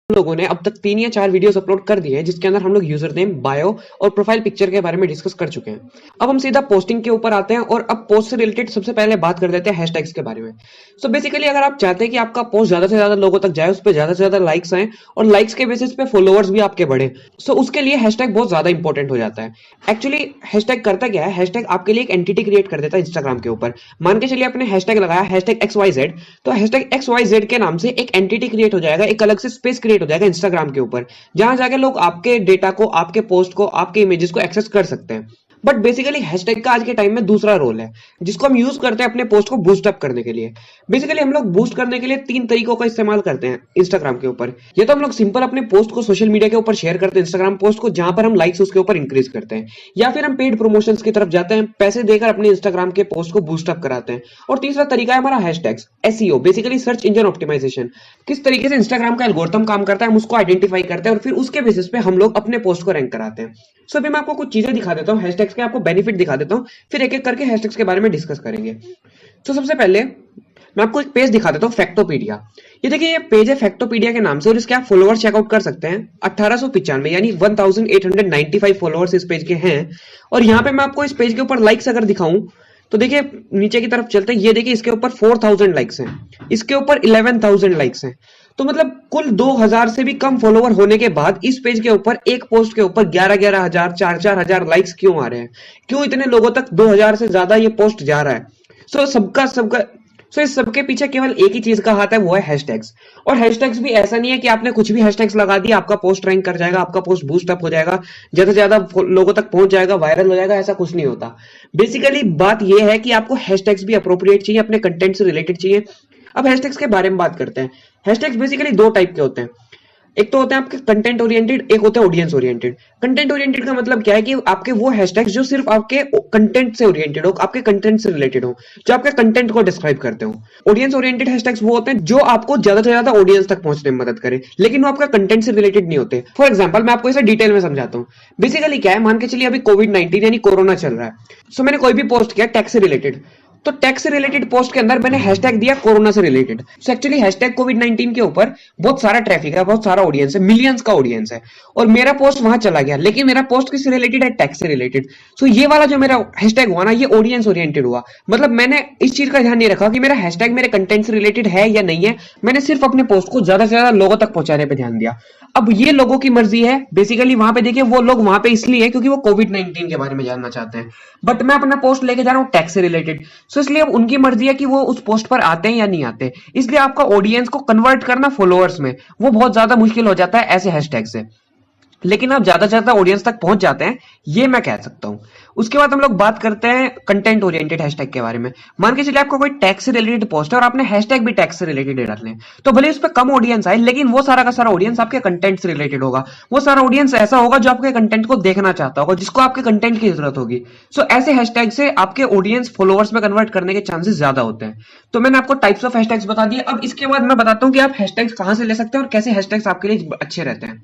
Speaker 1: लोगों ने अब तक 3 या 4 वीडियोस अपलोड कर दिए हैं जिसके अंदर हम लोग यूजर नेम, बायो और प्रोफाइल पिक्चर के बारे में डिस्कस कर चुके हैं। अब हम सीधा पोस्टिंग के ऊपर आते हैं और अब पोस्ट से रिलेटेड सबसे पहले बात कर देते हैं हैशटैग्स के बारे में। सो बेसिकली अगर आप चाहते हैं कि आपका पोस्ट ज्यादा से ज्यादा लोगों तक जाए, उस पर ज्यादा से ज्यादा लाइक्स आए और लाइक्स के बेसिस पे फॉलोअर्स भी आपके बढ़े, सो उसके लिए हैशटैग बहुत ज्यादा इंपॉर्टेंट हो जाता है। एक्चुअली हैशटैग करता क्या है, हैशटैग आपके लिए एक एंटिटी क्रिएट कर देता है इंस्टाग्राम के ऊपर। मान के चलिए आपने हैशटैग लगाया हैशटैग XYZ, तो हैशटैग XYZ के नाम से एक एंटिटी क्रिएट हो जाएगा, एक अलग से स्पेस क्रिएट हो जाएगा इंस्टाग्राम के ऊपर, जहां जाके लोग आपके डेटा को, आपके पोस्ट को, आपके इमेजेस को एक्सेस कर सकते हैं। बट बेसिकली हैशटैग का आज के टाइम में दूसरा रोल है जिसको हम यूज करते हैं अपने पोस्ट को बूस्ट अप करने के लिए। बेसिकली हम लोग बूस्ट करने के लिए 3 तरीकों का इस्तेमाल करते हैं इंस्टाग्राम के ऊपर। या तो हम लोग सिंपल अपने पोस्ट को सोशल मीडिया के ऊपर शेयर करते हैं, इंस्टाग्राम पोस्ट को, जहां पर हम लाइक्स उसके ऊपर इंक्रीज करते हैं, या फिर हम पेड प्रमोशंस की तरफ जाते हैं, पैसे देकर अपने इंस्टाग्राम के पोस्ट को बूस्ट अप कराते हैं। और तीसरा तरीका है हमारा hashtags, SEO, basically search engine optimisation. किस तरीके से इंस्टाग्राम का एल्गोरिथम काम करता है, हम उसको आइडेंटिफाई करते हैं और फिर उसके बेसिस पे हम लोग अपने पोस्ट को रैंक कराते हैं। सो अभी मैं आपको कुछ चीजें दिखा देता हूँ हैशटैग्स के, आपको बेनिफिट दिखा देता हूँ, फिर एक एक करके हैशटैग्स के बारे में डिस्कस करेंगे। तो सबसे पहले मैं आपको एक पेज दिखा देता हूँ, फैक्टोपीडिया। ये देखिए, ये पेज है फैक्टोपीडिया के नाम से, और इसके आप फॉलोअर चेकआउट कर सकते हैं। 1895 यानी 1895 फॉलोअर्स इस पेज के हैं। और यहाँ पे मैं आपको इस पेज के ऊपर लाइक्स अगर दिखाऊं तो देखिए, नीचे की तरफ चलते हैं, ये देखिए इसके ऊपर 4000 लाइक्स हैं, इसके ऊपर 11000 लाइक्स हैं। तो मतलब कुल 2000 से भी कम फॉलोवर होने के बाद इस पेज के ऊपर एक पोस्ट के ऊपर 11,000 4,000 लाइक्स क्यों आ रहे हैं? क्यों इतने लोगों तक 2000 से ज्यादा ये पोस्ट जा रहा है? सो सबका सबका सो इस सबके पीछे केवल एक ही चीज का हाथ है, वो है हैशटैग्स। और हैशटैग्स भी ऐसा नहीं है कि आपने कुछ भी हैशटैग्स लगा दिया आपका पोस्ट रैंक कर जाएगा, आपका पोस्ट बूस्ट अप हो जाएगा, ज्यादा से ज्यादा लोगों तक पहुंच जाएगा, वायरल हो जाएगा, ऐसा कुछ नहीं होता। बेसिकली बात यह है कि आपको हैशटैग्स भी अप्रोप्रिएट चाहिए, अपने कंटेंट से रिलेटेड चाहिए। अब हैशटैग्स के बारे में बात करते हैं। हैशटैग्स बेसिकली दो टाइप के होते हैं। एक तो होते हैं आपके कंटेंट ओरिएंटेड, एक होता है ऑडियंस ओरिएंटेड। कंटेंट ओरिएंटेड का मतलब क्या है कि आपके वो हैशटैग्स जो सिर्फ आपके कंटेंट से ओरिएंटेड हो, आपके कंटेंट से रिलेटेड हो, जो आपके कंटेंट को डिस्क्राइब करते हो। ऑडियंस ओरिएंटेड हैशटैग्स वो होते हैं जो आपको ज्यादा से ज्यादा ऑडियंस तक पहुंचने में मदद करे, लेकिन वो आपका कंटेंट से रिलेटेड नहीं होते। फॉर एग्जाम्पल मैं आपको इसे डिटेल में समझाता हूँ। बेसिकली क्या है, मान के चलिए अभी कोविड-19 यानी कोरोना चल रहा है। सो मैंने कोई भी पोस्ट किया टैक्स से रिलेटेड, तो टैक्स से रिलेटेड पोस्ट के अंदर मैंने हैशटैग दिया कोरोना से रिलेटेड। सो एक्चुअली हैशटैग कोविड-19 के ऊपर बहुत सारा ट्रैफिक है, बहुत सारा ऑडियंस है, मिलियंस का ऑडियंस है, और मेरा पोस्ट वहां चला गया, लेकिन मेरा पोस्ट किससे रिलेटेड है? टैक्स से रिलेटेड। सो ये वाला जो मेरा हैशटैग हुआ ना, ये ऑडियंस ओरिएंटेड हुआ। मतलब मैंने इस चीज का ध्यान नहीं रखा कि मेरा हैशटैग मेरे कंटेंट से रिलेटेड है या नहीं है, मैंने सिर्फ अपने पोस्ट को ज्यादा से ज्यादा लोगों तक पहुंचाने पर ध्यान दिया। अब ये लोगों की मर्जी है। बेसिकली वहां पे देखिए, वो लोग वहां पे इसलिए है क्योंकि वो कोविड-19 के बारे में जानना चाहते हैं, बट मैं अपना पोस्ट लेके जा रहा हूँ टैक्स से रिलेटेड। सो इसलिए अब उनकी मर्जी है कि वो उस पोस्ट पर आते हैं या नहीं आते। इसलिए आपका ऑडियंस को कन्वर्ट करना फॉलोअर्स में वो बहुत ज्यादा मुश्किल हो जाता है ऐसे हैशटैग से। लेकिन आप ज्यादा से ज्यादा ऑडियंस तक पहुंच जाते हैं, ये मैं कह सकता हूं। उसके बाद हम लोग बात करते हैं कंटेंट ओरिएंटेड हैशटैग के बारे में। मान के चलिए आपका कोई टैक्स से रिलेटेड पोस्ट है और आपने हैशटैग भी टैक्स से रिलेटेड डाल लें, तो भले उस पर कम ऑडियंस आए, लेकिन वो सारा का सारा ऑडियंस आपके कंटेंट से रिलेटेड होगा। वो सारा ऑडियंस ऐसा होगा जो आपके कंटेंट को देखना चाहता होगा, जिसको आपके कंटेंट की जरूरत होगी। सो ऐसे हैशटैग से आपके ऑडियंस फॉलोअर्स में कन्वर्ट करने के चांसेस ज्यादा होते हैं। तो मैंने आपको टाइप्स ऑफ हैशटैग्स बता दिए। अब इसके बाद मैं बताता हूं कि आप हैशटैग्स कहां से ले सकते हैं और कैसे हैशटैग्स आपके लिए अच्छे रहते हैं।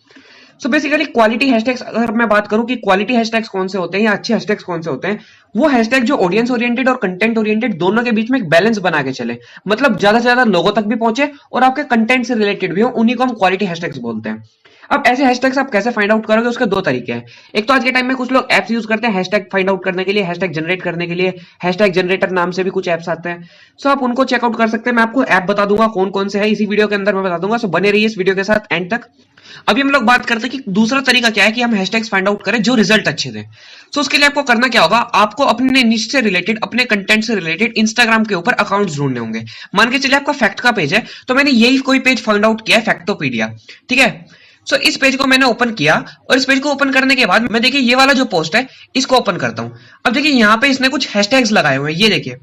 Speaker 1: सो बेसिकली क्वालिटी हैशटैग्स, अगर मैं बात करूं कि क्वालिटी हैशटैग्स कौन से होते हैं या अच्छे हैशटैग्स कौन से होते हैं, वो हैशटैग जो ऑडियंस ओरिएंटेड और कंटेंट ओरिएंटेड दोनों के बीच में एक बैलेंस बना के चले, मतलब ज्यादा से ज्यादा लोगों तक भी पहुंचे और आपके कंटेंट से रिलेटेड भी हो, उन्हीं को हम क्वालिटी हैशटैग्स बोलते हैं। अब ऐसे हैशटैग्स आप कैसे फाइंड आउट करोगे, उसके दो तरीके हैं। एक तो आज के टाइम में कुछ लोग एप्स यूज करते हैं हैशटैग फाइंड आउट करने के लिए, हैशटैग जनरेट करने के लिए। हैशटैग जनरेटर नाम से भी कुछ एप्स आते हैं, सो आप उनको चेकआउट कर सकते हैं। मैं आपको ऐप बता दूंगा कौन कौन से है, इसी वीडियो के अंदर मैं बता दूंगा। सो बने रहिए इस वीडियो के साथ एंड तक। अभी हम लोग बात करते हैं कि दूसरा तरीका क्या है कि हम हैशटैग्स फाइंड आउट करें जो रिजल्ट अच्छे दें। सो उसके लिए आपको करना क्या होगा, आपको अपने निश से रिलेटेड, अपने कंटेंट से रिलेटेड इंस्टाग्राम के ऊपर अकाउंट्स ढूंढने होंगे। मान के चलिए आपका फैक्ट का पेज है, तो मैंने यही कोई पेज फाइंड आउट किया है, फैक्टोपीडिया, ठीक है। सो इस पेज को मैंने ओपन किया, और इस पेज को ओपन करने के बाद मैं देखिए ये वाला जो पोस्ट है इसको ओपन करता हूं। अब देखिए यहाँ पे इसने कुछ हैशटैग्स लगाए हुए हैं, ये देखिए।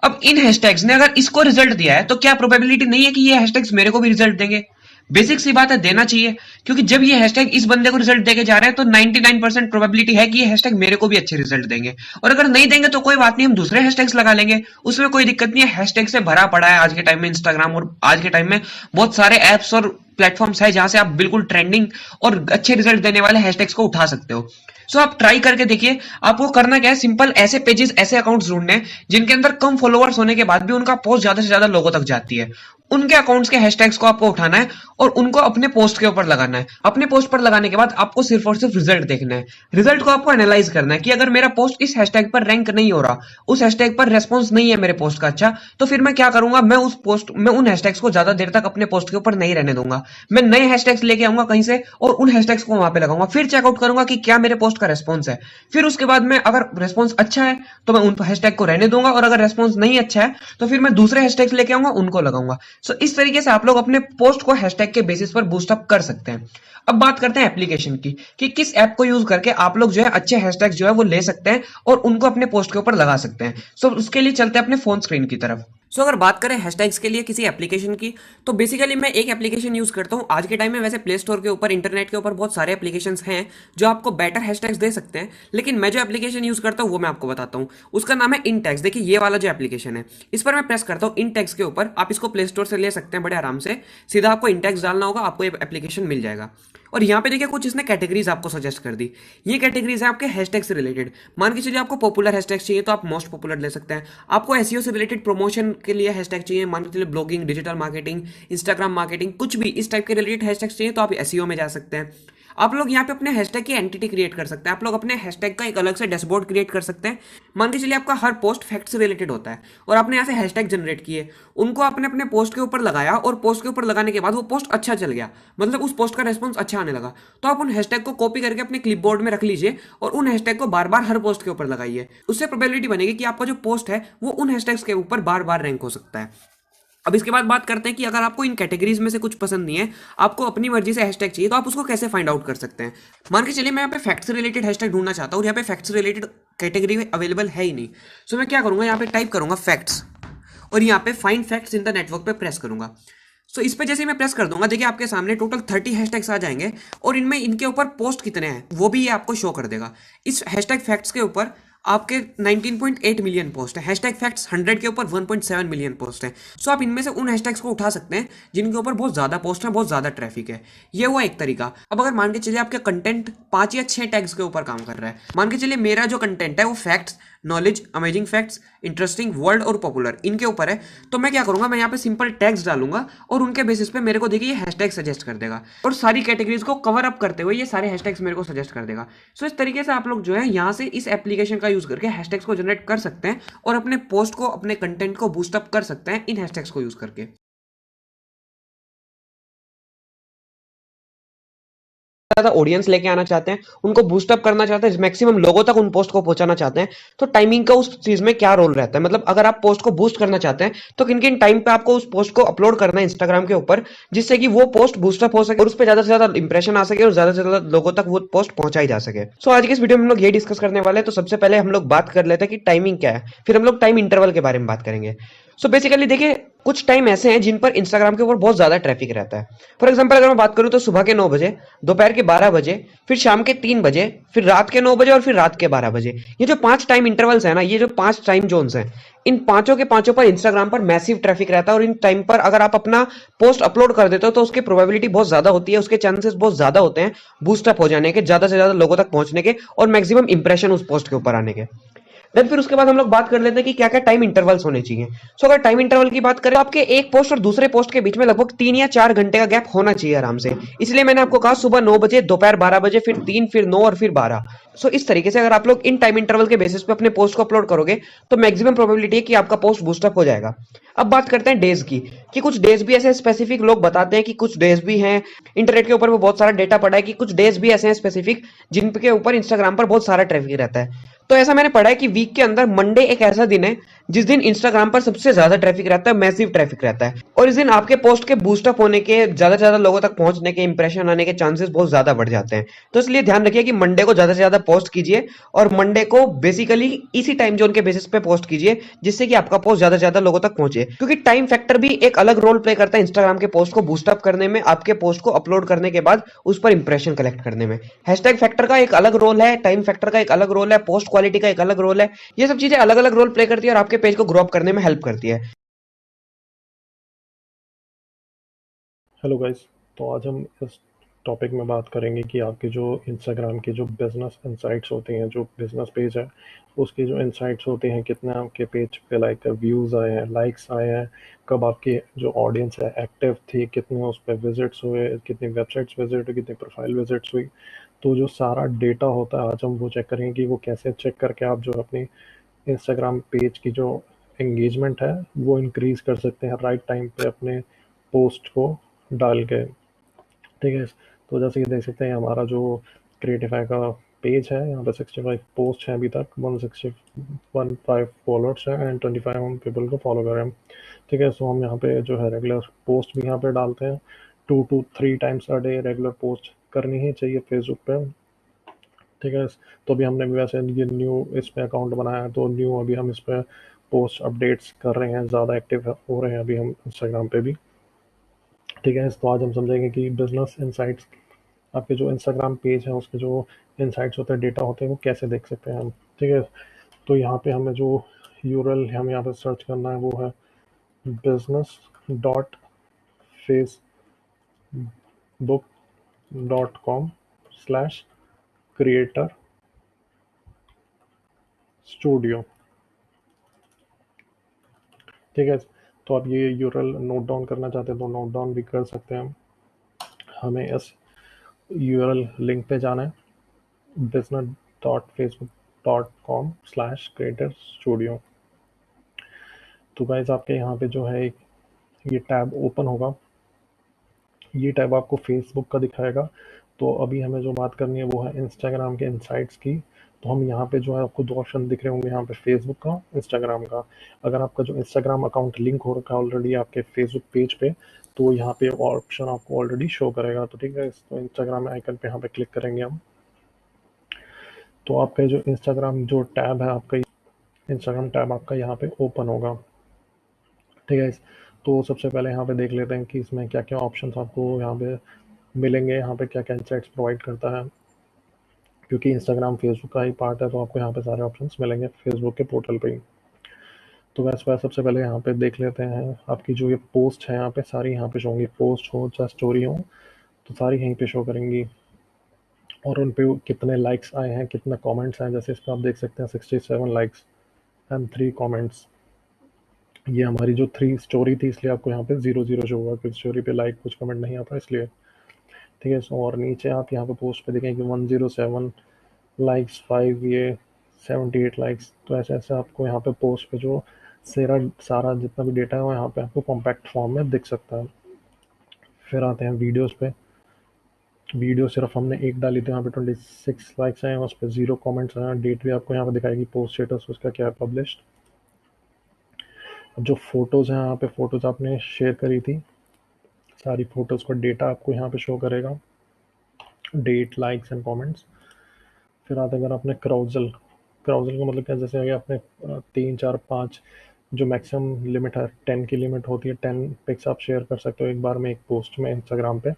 Speaker 1: अब इन हैशटैग्स ने अगर इसको रिजल्ट दिया है, तो क्या प्रोबेबिलिटी नहीं है कि ये हैशटैग्स मेरे को भी रिजल्ट देंगे? बेसिक सी बात है, देना चाहिए, क्योंकि जब ये हैशटैग इस बंदे को रिजल्ट देके जा रहे हैं तो 99% प्रोबेबिलिटी है कि ये हैशटैग मेरे को भी अच्छे रिजल्ट देंगे। और अगर नहीं देंगे तो कोई बात नहीं, हम दूसरे हैशटैग्स लगा लेंगे, उसमें कोई दिक्कत नहीं है। हैशटैग से भरा पड़ा है आज के टाइम में इंस्टाग्राम, और आज के टाइम में बहुत सारे एप्स और प्लेटफॉर्म्स है जहां से आप बिल्कुल ट्रेंडिंग और अच्छे रिजल्ट देने वाले हैशटैग्स को उठा सकते हो। सो आप ट्राई करके देखिए। आपको करना क्या है, सिंपल ऐसे पेजेस, ऐसे अकाउंट्स ढूंढने हैं जिनके अंदर कम फॉलोअर्स होने के बाद भी उनका पोस्ट ज्यादा से ज्यादा लोगों तक जाती है। उनके अकाउंट्स के हैशटैग्स को आपको उठाना है और उनको अपने पोस्ट के ऊपर लगाना है। अपने पोस्ट पर लगाने के बाद आपको सिर्फ और सिर्फ रिजल्ट देखना है। रिजल्ट को आपको एनालाइज करना है कि अगर मेरा पोस्ट इस हैशटैग पर रैंक नहीं हो रहा, उस हैशटैग पर रेस्पॉन्स नहीं है मेरे पोस्ट का अच्छा, तो फिर मैं क्या करूंगा, मैं उन हैशटैग्स को ज्यादा देर तक अपने पोस्ट के ऊपर नहीं रहने दूंगा। मैं नए हैशटैग्स लेके आऊंगा कहीं से और उन हैशटैग्स को वहां पे लगाऊंगा, फिर चेकआउट करूंगा कि क्या मेरे पोस्ट का रेस्पॉन्स है। फिर उसके बाद में अगर रेस्पॉन्स अच्छा है तो मैं उन हैशटैग को रहने दूंगा, और अगर रेस्पॉन्स नहीं अच्छा है तो फिर मैं दूसरे हैशटैग्स लेके आऊंगा, उनको लगाऊंगा। सो इस तरीके से आप लोग अपने पोस्ट को हैशटैग के बेसिस पर बूस्ट अप कर सकते हैं। अब बात करते हैं एप्लीकेशन की, कि किस ऐप को यूज करके आप लोग जो है अच्छे हैशटैग जो है वो ले सकते हैं और उनको अपने पोस्ट के ऊपर लगा सकते हैं। सो उसके लिए चलते हैं अपने फोन स्क्रीन की तरफ। सो अगर बात करें हैशटैग्स के लिए किसी एप्लीकेशन की, तो बेसिकली मैं एक एप्लीकेशन यूज करता हूं आज के टाइम में। वैसे प्ले स्टोर के ऊपर, इंटरनेट के ऊपर बहुत सारे एप्लीकेशंस हैं जो आपको बेटर हैशटैग्स दे सकते हैं, लेकिन मैं जो एप्लीकेशन यूज करता हूं वो मैं आपको बताता हूं। उसका नाम है इनटैग्स। देखिए ये वाला जो एप्लीकेशन है, इस पर मैं प्रेस करता हूं इनटैग्स के ऊपर। आप इसको प्ले स्टोर से ले सकते हैं बड़े आराम से। सीधा आपको इनटैग्स डालना होगा, आपको ये एप्लीकेशन मिल जाएगा। और यहाँ पे देखिए कुछ इसने कैटेगरीज आपको सजेस्ट कर दी। ये कैटेगरीज है आपके हैशटैग से रिलेटेड। मान के चलिए आपको पॉपुलर हैशटैग चाहिए तो आप मोस्ट पॉपुलर ले सकते हैं। आपको एसईओ से रिलेटेड प्रमोशन के लिए हैशटैग चाहिए, मान के चलिए blogging, digital marketing, Instagram marketing, कुछ भी इस टाइप के रिलेटेड हैशटैग चाहिए तो आप एसईओ में जा सकते हैं। आप लोग यहाँ पे अपने हैशटैग की एंटिटी क्रिएट कर सकते हैं। आप लोग अपने हैशटैग का एक अलग से डैशबोर्ड क्रिएट कर सकते हैं। मान के चलिए आपका हर पोस्ट फैक्ट से रिलेटेड होता है और आपने यहाँ से हैशटैग जनरेट किए, उनको आपने अपने पोस्ट के ऊपर लगाया और पोस्ट के ऊपर लगाने के बाद वो पोस्ट अच्छा चल गया, मतलब उस पोस्ट का रेस्पॉन्स अच्छा आने लगा, तो आप उन हैशटैग को कॉपी करके अपने क्लिपबोर्ड में रख लीजिए और उन हैशटैग को बार बार हर पोस्ट के ऊपर लगाइए। उससे प्रोबेबिलिटी बनेगी कि आपका जो पोस्ट है वो उन हैशटैग्स के ऊपर बार बार रैंक हो सकता है। अब इसके बाद बात करते हैं कि अगर आपको इन कैटेगरीज में से कुछ पसंद नहीं है, आपको अपनी मर्जी से हैशटैग चाहिए, तो आप उसको कैसे फाइंड आउट कर सकते हैं। मान के चलिए मैं यहाँ पे फैक्ट से रिलेटेड हैशटैग ढूंढना चाहता हूँ और यहाँ पे फैक्ट से रिलेटेड कैटेगरी अवेलेबल है ही नहीं। सो मैं क्या करूँगा, यहाँ पे टाइप करूँगा फैक्ट्स और यहाँ पे find facts in the network पे प्रेस करूँगा। सो इस पे जैसे मैं प्रेस कर दूंगा, देखिए आपके सामने टोटल 30 हैशटैग्स आ जाएंगे और इनमें इनके ऊपर पोस्ट कितने हैं वो भी ये आपको शो कर देगा। इस हैशटैग फैक्ट्स के ऊपर आपके 19.8 मिलियन पोस्ट है, हैशटैग फैक्ट्स 100 के ऊपर 1.7 मिलियन पोस्ट है। सो आप इनमें से उन हैशटैग्स को उठा सकते हैं जिनके ऊपर बहुत ज़्यादा पोस्ट है, बहुत ज़्यादा ट्रैफिक है। ये हुआ एक तरीका। अब अगर मान के चलिए आपका कंटेंट 5 या 6 टैग्स के ऊपर काम कर रहा है, मान के चलिए मेरा जो कंटेंट है वो facts, knowledge, amazing facts, interesting, world और पॉपुलर इनके ऊपर है, तो मैं क्या करूंगा, मैं यहाँ पे सिंपल टैग्स डालूंगा और उनके बेसिस पे मेरे को देखिए ये हैशटैग सजेस्ट कर देगा और सारी कैटेगरीज को कवर अप करते हुए ये सारे हैशटैग्स मेरे को सजेस्ट कर देगा। सो इस तरीके से आप लोग जो है यहाँ से इस एप्लीकेशन का यूज करके हैशटैग्स को जनरेट कर सकते हैं और अपने पोस्ट को, अपने कंटेंट को बूस्टअप कर सकते हैं इन हैशटैग्स को यूज करके। ज़्यादा ऑडियंस लेके आना चाहते हैं, उनको बूस्टअप करना चाहते हैं, मैक्सिमम लोगों तक उन पोस्ट को पहुंचाना चाहते हैं, तो टाइमिंग का उस चीज में क्या रोल रहता है। मतलब अगर आप पोस्ट को बूस्ट करना चाहते हैं तो किन किन टाइम पे आपको उस पोस्ट को अपलोड करना है इंस्टाग्राम के ऊपर, जिससे कि वो पोस्ट बूस्टअप हो सके और उस पर ज्यादा से ज्यादा इंप्रेशन आ सके और ज्यादा से ज्यादा लोगों तक वो पोस्ट पहुंचाई जा सके। सो आज की इस वीडियो में हम लोग ये डिस्कस करने वाले हैं। तो सबसे पहले हम लोग बात कर लेते हैं कि टाइमिंग क्या है, फिर हम लोग टाइम इंटरवल के बारे में बात करेंगे। सो बेसिकली देखिए कुछ टाइम ऐसे हैं जिन पर इंस्टाग्राम के ऊपर बहुत ज्यादा ट्रैफिक रहता है। फॉर एग्जांपल अगर मैं बात करूं तो सुबह के 9 बजे, दोपहर के 12 बजे, फिर शाम के 3 बजे, फिर रात के 9 बजे और फिर रात के 12 बजे। ये जो 5 टाइम इंटरवल्स है ना, ये जो 5 टाइम जोन्स हैं, इन पांचों के पांचों पर इंस्टाग्राम पर मैसिव ट्रैफिक रहता है और इन टाइम पर अगर आप अपना पोस्ट अपलोड कर देते हो तो उसकी प्रोबेबिलिटी बहुत ज्यादा होती है, उसके चांसेस बहुत ज्यादा होते हैं बूस्टअप हो जाने के, ज्यादा से ज्यादा लोगों तक पहुंचने के और मैक्सिमम इंप्रेशन उस पोस्ट के ऊपर आने के। देन फिर उसके बाद हम लोग बात कर लेते हैं कि क्या क्या टाइम इंटरवल्स होने चाहिए। सो अगर टाइम इंटरवल की बात करें तो आपके एक पोस्ट और दूसरे पोस्ट के बीच में लगभग 3 या 4 घंटे का गैप होना चाहिए आराम से। इसलिए मैंने आपको कहा सुबह 9 बजे, दोपहर 12 बजे, फिर 3, फिर 9 और फिर 12। सो इस तरीके से अगर आप लोग इन टाइम इंटरवल के बेसिस पे अपने पोस्ट को अपलोड करोगे तो मैक्सिमम प्रोबेबिलिटी है कि आपका पोस्ट बूस्टअप हो जाएगा। अब बात करते हैं डेज की, कि कुछ डेज भी ऐसे स्पेसिफिक लोग बताते हैं कि कुछ डेज भी हैं, इंटरनेट के ऊपर भी बहुत सारा डेटा पड़ा है कि कुछ डेज भी ऐसे हैं स्पेसिफिक जिनके ऊपर इंस्टाग्राम पर बहुत सारा ट्रैफिक रहता है। तो ऐसा मैंने पढ़ा है कि वीक के अंदर मंडे एक ऐसा दिन है जिस दिन इंस्टाग्राम पर सबसे ज्यादा ट्रैफिक रहता है, मैसिव ट्रैफिक रहता है, और इस दिन आपके पोस्ट के बूस्टअप होने के, ज्यादा से ज्यादा लोगों तक पहुंचने के, इंप्रेशन आने के चांसेस बहुत ज्यादा बढ़ जाते हैं। तो इसलिए ध्यान रखिए कि मंडे को ज्यादा से ज्यादा पोस्ट कीजिए और मंडे को बेसिकली इसी टाइम जोन के बेसिस पे पोस्ट कीजिए जिससे कि आपका पोस्ट ज्यादा से ज्यादा लोगों तक पहुंचे, क्योंकि टाइम फैक्टर भी एक अलग रोल प्ले करता है इंस्टाग्राम के पोस्ट को बूस्टअप करने में, आपके पोस्ट को अपलोड करने के बाद उस पर इंप्रेशन कलेक्ट करने में। हैशटैग फैक्टर का एक अलग रोल है, टाइम फैक्टर का एक अलग रोल है, पोस्ट क्वालिटी का एक अलग रोल है। ये सब चीजें अलग अलग रोल प्ले करती है और आपके पेज को ग्रो अप करने में हेल्प करती है।
Speaker 2: Hello guys. तो आज हम इस टॉपिक में बात करेंगे कि आपके जो इंस्टाग्राम के जो बिजनेस इंसाइट्स होते हैं, जो बिजनेस पेज है उसके जो इंसाइट्स होते हैं, कितने आपके पेज पे लाइक व्यूज़ आए हैं, लाइक्स आए हैं, कब आपके जो ऑडियंस है एक्टिव थी, कितने उस पर विजिट्स हुए, कितनी वेबसाइट्स विजिट हुई, कितनी प्रोफाइल विजिट्स हुई। तो जो सारा डेटा होता है आज हम वो चेक करेंगे कि वो कैसे चेक करके आप जो अपनी इंस्टाग्राम पेज की जो एंगेजमेंट है वो इंक्रीज़ कर सकते हैं राइट टाइम पे अपने पोस्ट को डाल के। ठीक है। तो जैसे कि देख सकते हैं हमारा जो क्रिएटिफाई का पेज है, यहाँ पे 65 पोस्ट हैं अभी तक, 115 फॉलोअर्स हैं एंड 25 हम पीपल को फॉलो कर रहे हैं। ठीक है। सो हम यहाँ पे जो है रेगुलर पोस्ट भी यहाँ पे डालते हैं, 2 to 3 times a day regular post करनी ही चाहिए फेसबुक पे। ठीक है। तो अभी हमने भी वैसे ये न्यू इस पे अकाउंट बनाया है, तो न्यू अभी हम इस पे पोस्ट अपडेट्स कर रहे हैं, ज़्यादा एक्टिव हो रहे हैं अभी हम इंस्टाग्राम पे भी। ठीक है। तो आज हम समझेंगे कि बिजनेस इंसाइट्स, आपके जो इंस्टाग्राम पेज है उसके जो इंसाइट्स होते हैं, डेटा होते हैं, वो कैसे देख सकते हैं हम। ठीक है। तो यहाँ पे हमें जो यूआरएल हमें यहाँ पे सर्च करना है वो है business.facebook.com facebook.com/creator studio। ठीक है, तो आप ये यूआरएल नोट डाउन करना चाहते हैं तो नोट डाउन भी कर सकते हैं। हमें इस यूआरएल लिंक पे जाना है, business.facebook.com/creator studio। तो गाइस आपके यहाँ पे जो है एक ये टैब ओपन होगा, ये टैब आपको फेसबुक का दिखाएगा। तो अभी हमें जो बात करनी है वो है इंस्टाग्राम के इनसाइट्स की। तो हम यहाँ पे जो है आपको दो ऑप्शन दिख रहे होंगे यहाँ पे, फेसबुक का, इंस्टाग्राम का। अगर आपका जो इंस्टाग्राम अकाउंट लिंक हो रखा है ऑलरेडी आपके फेसबुक पेज पे, तो यहाँ पे ऑप्शन आपको ऑलरेडी शो करेगा। तो ठीक है, तो इंस्टाग्राम आइकन पे यहाँ पे क्लिक करेंगे हम, तो आपका जो इंस्टाग्राम जो टैब है आपका, इंस्टाग्राम टैब आपका यहाँ पे ओपन होगा। ठीक है, तो सबसे पहले यहाँ पे देख लेते हैं कि इसमें क्या क्या ऑप्शंस आपको यहाँ पे मिलेंगे, यहाँ पे क्या क्या इंसाइट्स प्रोवाइड करता है। क्योंकि इंस्टाग्राम फेसबुक का ही पार्ट है, तो आपको यहाँ पे सारे ऑप्शंस मिलेंगे फेसबुक के पोर्टल पे ही। तो वैसे सबसे पहले यहाँ पे देख लेते हैं आपकी जो ये पोस्ट है यहाँ पे, सारी यहाँ पे शो होंगी, पोस्ट हो चाहे स्टोरी हो तो सारी यहीं पे शो करेंगी। और उन पे कितने लाइक्स आए हैं, कितने कमेंट्स आए, जैसे इस पर आप देख सकते हैं 67 लाइक्स एंड 3 कमेंट्स। ये हमारी जो 3 स्टोरी थी, इसलिए आपको यहाँ पे 0 0 शो होगा, क्योंकि स्टोरी पे लाइक कुछ कमेंट नहीं आता इसलिए। ठीक है, और नीचे आप यहाँ पे पोस्ट पे देखें कि 107 लाइक्स, 5 ये 78 लाइक्स। तो ऐसे ऐसे आपको यहाँ पे पोस्ट पे जो सारा सारा जितना भी डेटा है वो यहाँ पे आपको कॉम्पैक्ट फॉर्म में दिख सकता है। फिर आते हैं वीडियोस पे। वीडियो सिर्फ हमने एक डाली थी, यहाँ पे 26 लाइक्स आए हैं, उस पर 0 कमेंट्स आए हैं। डेट भी आपको यहाँ पे दिखाएगी, पोस्ट स्टेटस उसका क्या है, पब्लिश्ड। अब जो फोटोज़ हैं यहाँ पे, फोटोज़ आपने शेयर करी थी, सारी फोटोज़ का डेटा आपको यहाँ पे शो करेगा, डेट, लाइक्स एंड कमेंट्स। फिर आते हैं अगर आपने क्राउजल, क्राउजल का मतलब क्या है, जैसे अगर आपने 3 4 5 जो मैक्सिमम लिमिट है 10 की लिमिट होती है, 10 पिक्स आप शेयर कर सकते हो एक बार में एक पोस्ट में इंस्टाग्राम पे,